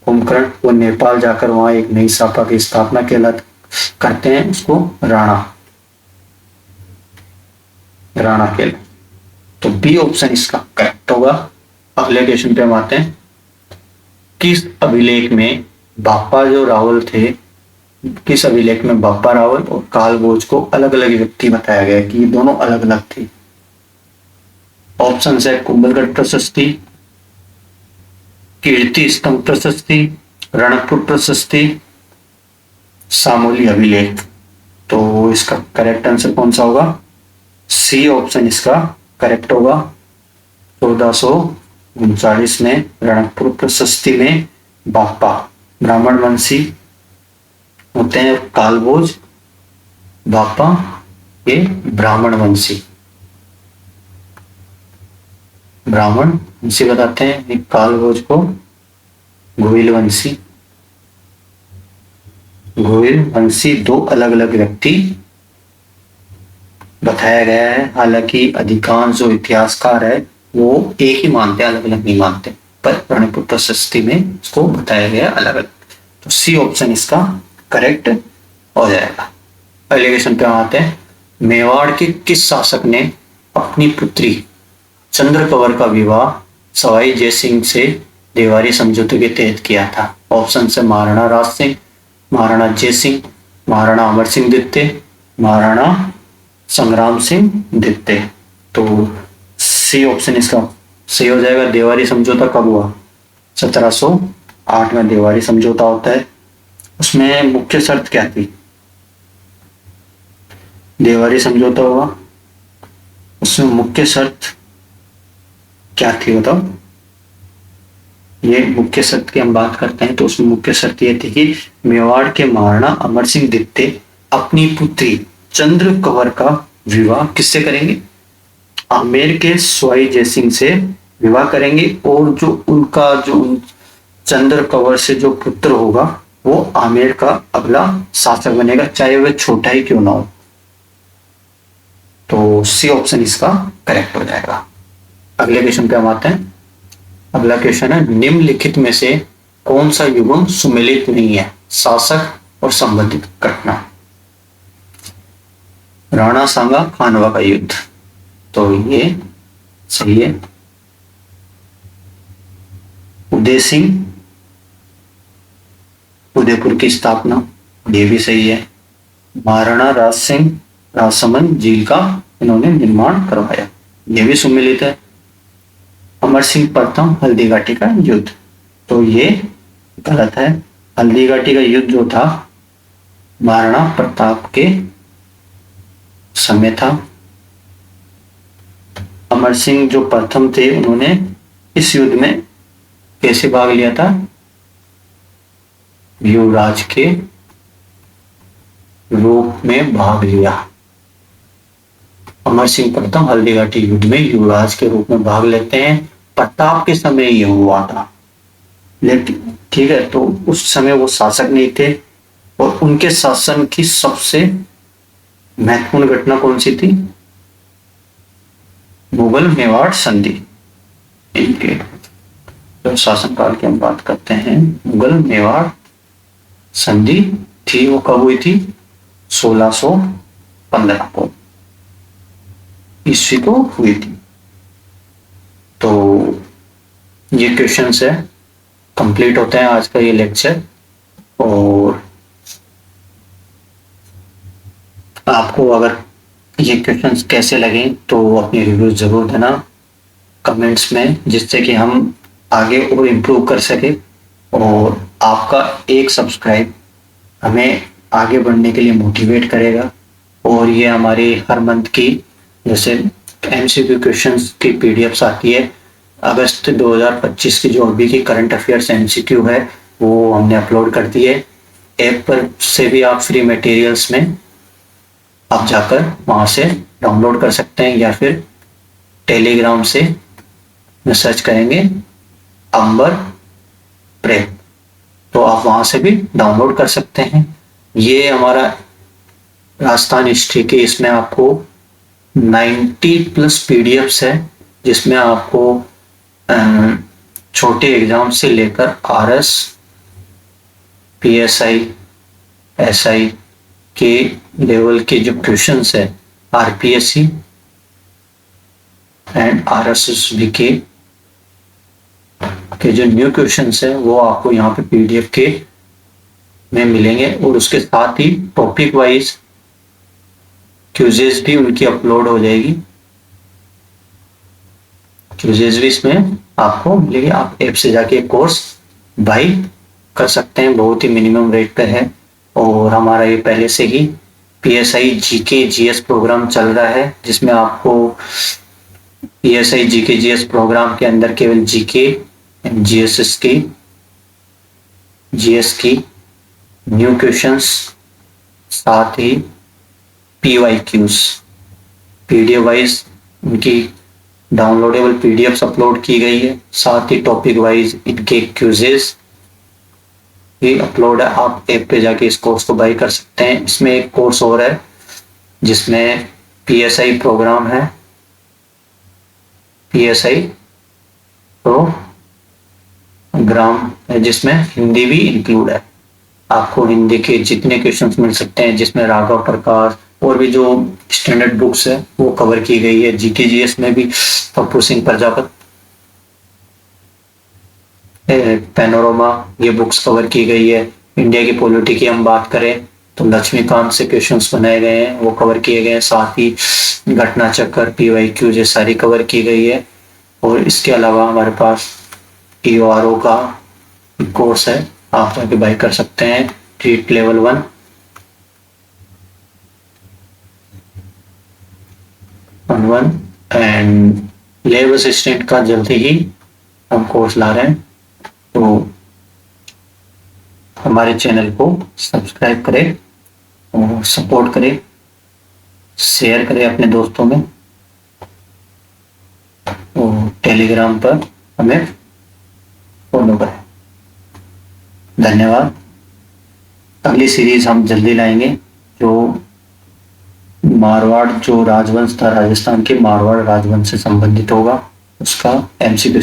कुंभकर्ण। वो नेपाल जाकर वहां एक नई शाखा की स्थापना करते हैं, उसको राणा के। तो बी ऑप्शन इसका करेक्ट होगा। अगले क्वेश्चन पे हम आते हैं। किस अभिलेख में बापा जो रावल थे, किस अभिलेख में बापा रावल और कालभोज को अलग अलग व्यक्ति बताया गया कि ये दोनों अलग अलग थे? ऑप्शन है कुंभलगढ़ प्रशस्ति, कीर्ति स्तंभ प्रशस्ति, रणकपुर प्रशस्ति, सामोली अभिलेख। तो इसका करेक्ट आंसर कौन सा होगा? सी ऑप्शन इसका करेक्ट होगा। 1439 में रणकपुर प्रशस्ति में बापा ब्राह्मण वंशी होते हैं, कालभोज बापा ये ब्राह्मण वंशी बताते हैं। कालभोज को गोविल वंशी दो अलग अलग व्यक्ति बताया गया है। हालांकि अधिकांश जो इतिहासकार है वो एक ही मानते हैं, अलग अलग नहीं मानते, पर रणकपुर प्रशस्ति में इसको बताया गया अलग अलग। तो सी ऑप्शन इसका करेक्ट हो जाएगा। अगले क्वेश्चन पे आते हैं। मेवाड़ के किस शासक ने अपनी पुत्री चंद्रकवर का विवाह सवाई जयसिंह से देवारी समझौते के तहत किया था? ऑप्शन से महाराणा राज सिंह, महाराणा जयसिंह, महाराणा अमर सिंह द्वितीय, महाराणा संग्राम सिंह द्वितीय। तो सी ऑप्शन इसका सही हो जाएगा। देवारी समझौता कब हुआ? 1708 में देवारी समझौता होता है। उसमें मुख्य शर्त क्या थी? देवारी समझौता हुआ, उसमें मुख्य शर्त क्या थी बताओ? ये मुख्य शर्त की हम बात करते हैं तो उसमें मुख्य शर्त ये थी कि मेवाड़ के महाराणा अमर सिंह द्वितीय अपनी पुत्री चंद्र कंवर का विवाह किससे करेंगे? आमेर के सवाई जयसिंह से विवाह करेंगे। और जो उनका जो चंद्र कंवर से जो पुत्र होगा वो आमेर का अगला शासक बनेगा, चाहे वह छोटा ही क्यों ना हो। तो सी ऑप्शन इसका करेक्ट हो जाएगा। अगले क्वेश्चन पे हम आते हैं। अगला क्वेश्चन है, निम्नलिखित में से कौन सा युग्म सुमेलित नहीं है? शासक और संबंधित घटना। राणा सांगा खानवा का युद्ध, तो ये सही है। उदय सिंह उदयपुर की स्थापना, ये भी सही है। महाराणा राज सिंह राजसमंद झील का इन्होंने निर्माण करवाया, ये भी सुमेलित है। अमर सिंह प्रथम हल्दी घाटी का युद्ध, तो ये गलत है। हल्दी घाटी का युद्ध जो था महाराणा प्रताप के समय था। अमर सिंह जो प्रथम थे, उन्होंने इस युद्ध में कैसे भाग लिया था? युवराज के रूप में भाग लिया। अमर सिंह प्रथम हल्दीघाटी युद्ध में युवराज के रूप में भाग लेते हैं। प्रताप के समय ये हुआ था, लेकिन ठीक है, तो उस समय वो शासक नहीं थे और उनके शासन की सबसे महत्वपूर्ण घटना कौन सी थी? मुगल मेवाड़ संधि। इनके जो शासनकाल की हम बात करते हैं, मुगल मेवाड़ संधि थी, वो कब हुई थी? 1615 को ईस्वी को हुई थी। तो ये क्वेश्चंस है, कंप्लीट होता है आज का ये लेक्चर। और आपको अगर ये क्वेश्चंस कैसे लगे तो अपनी रिव्यू जरूर देना कमेंट्स में, जिससे कि हम आगे और इम्प्रूव कर सके। और आपका एक सब्सक्राइब हमें आगे बढ़ने के लिए मोटिवेट करेगा। और ये हमारी हर मंथ की जैसे एमसीक्यू क्वेश्चंस की पीडीएफ्स आती है। अगस्त 2025 की जो अभी की करंट अफेयर्स एमसीक्यू है वो हमने अपलोड कर दी है। ऐप पर से भी आप फ्री मटेरियल्स में आप जाकर वहां से डाउनलोड कर सकते हैं, या फिर टेलीग्राम से सर्च करेंगे अंबर प्रेप, तो आप वहां से भी डाउनलोड कर सकते हैं। ये हमारा राजस्थान हिस्ट्री के, इसमें आपको 90+ पीडीएफ्स है, जिसमें आपको छोटे एग्जाम से लेकर आरएस, पीएसआई, एसआई के लेवल के जो क्वेश्चंस है, आरपीएससी एंड आरएसएसबी के जो न्यू क्वेश्चंस है वो आपको यहाँ पे पीडीएफ के में मिलेंगे। और उसके साथ ही टॉपिक वाइज क्विज़ेस भी उनकी अपलोड हो जाएगी। क्विज़ेस भी इसमें आपको मिलेगी। आप ऐप से जाके कोर्स बाई कर सकते हैं, बहुत ही मिनिमम रेट पे है। और हमारा ये पहले से ही पीएसआई जीके जीएस प्रोग्राम चल रहा है, जिसमें आपको पीएसआई जीके जीएस प्रोग्राम के अंदर केवल जीके एंड जीएस की न्यू क्वेश्चंस, साथ ही पीवाईक्यूज पीडीएफ वाइज उनकी डाउनलोडेबल पीडीएफ अपलोड की गई है। साथ ही टॉपिक वाइज इनके क्विज़ेस भी अपलोड है। आप ऐप पे जाके इस कोर्स को बाई कर सकते हैं। इसमें एक कोर्स और है जिसमें पीएसआई प्रोग्राम है, पीएसआई प्रोग्राम है, जिसमें हिंदी भी इंक्लूड है। आपको हिंदी के जितने क्वेश्चंस मिल सकते हैं, जिसमें राघव प्रकाश और भी जो स्टैंडर्ड बुक्स है वो कवर की गई है। जीके जीएस में भी पप्पू सिंह प्रजापत, पैनोरमा, ये बुक्स कवर की गई है। इंडिया की पॉलिटी की हम बात करें तो लक्ष्मीकांत से क्वेश्चंस बनाए गए हैं, वो कवर किए गए हैं। साथ ही घटना चक्कर, पीवाईक्यू, ये सारी कवर की गई है। और इसके अलावा हमारे पास ईओआरओ का कोर्स है, आप जाके बाई कर सकते हैं। Treat level 1 and lab assistant का जल्दी ही हम कोर्स ला रहे हैं। तो हमारे चैनल को सब्सक्राइब करें और सपोर्ट करें, शेयर करें अपने दोस्तों में, और टेलीग्राम पर हमें फॉलो करें। धन्यवाद। अगली सीरीज हम जल्दी लाएंगे, जो मारवाड़ जो राजवंश था, राजस्थान के मारवाड़ राजवंश से संबंधित होगा, उसका एमसीक्यू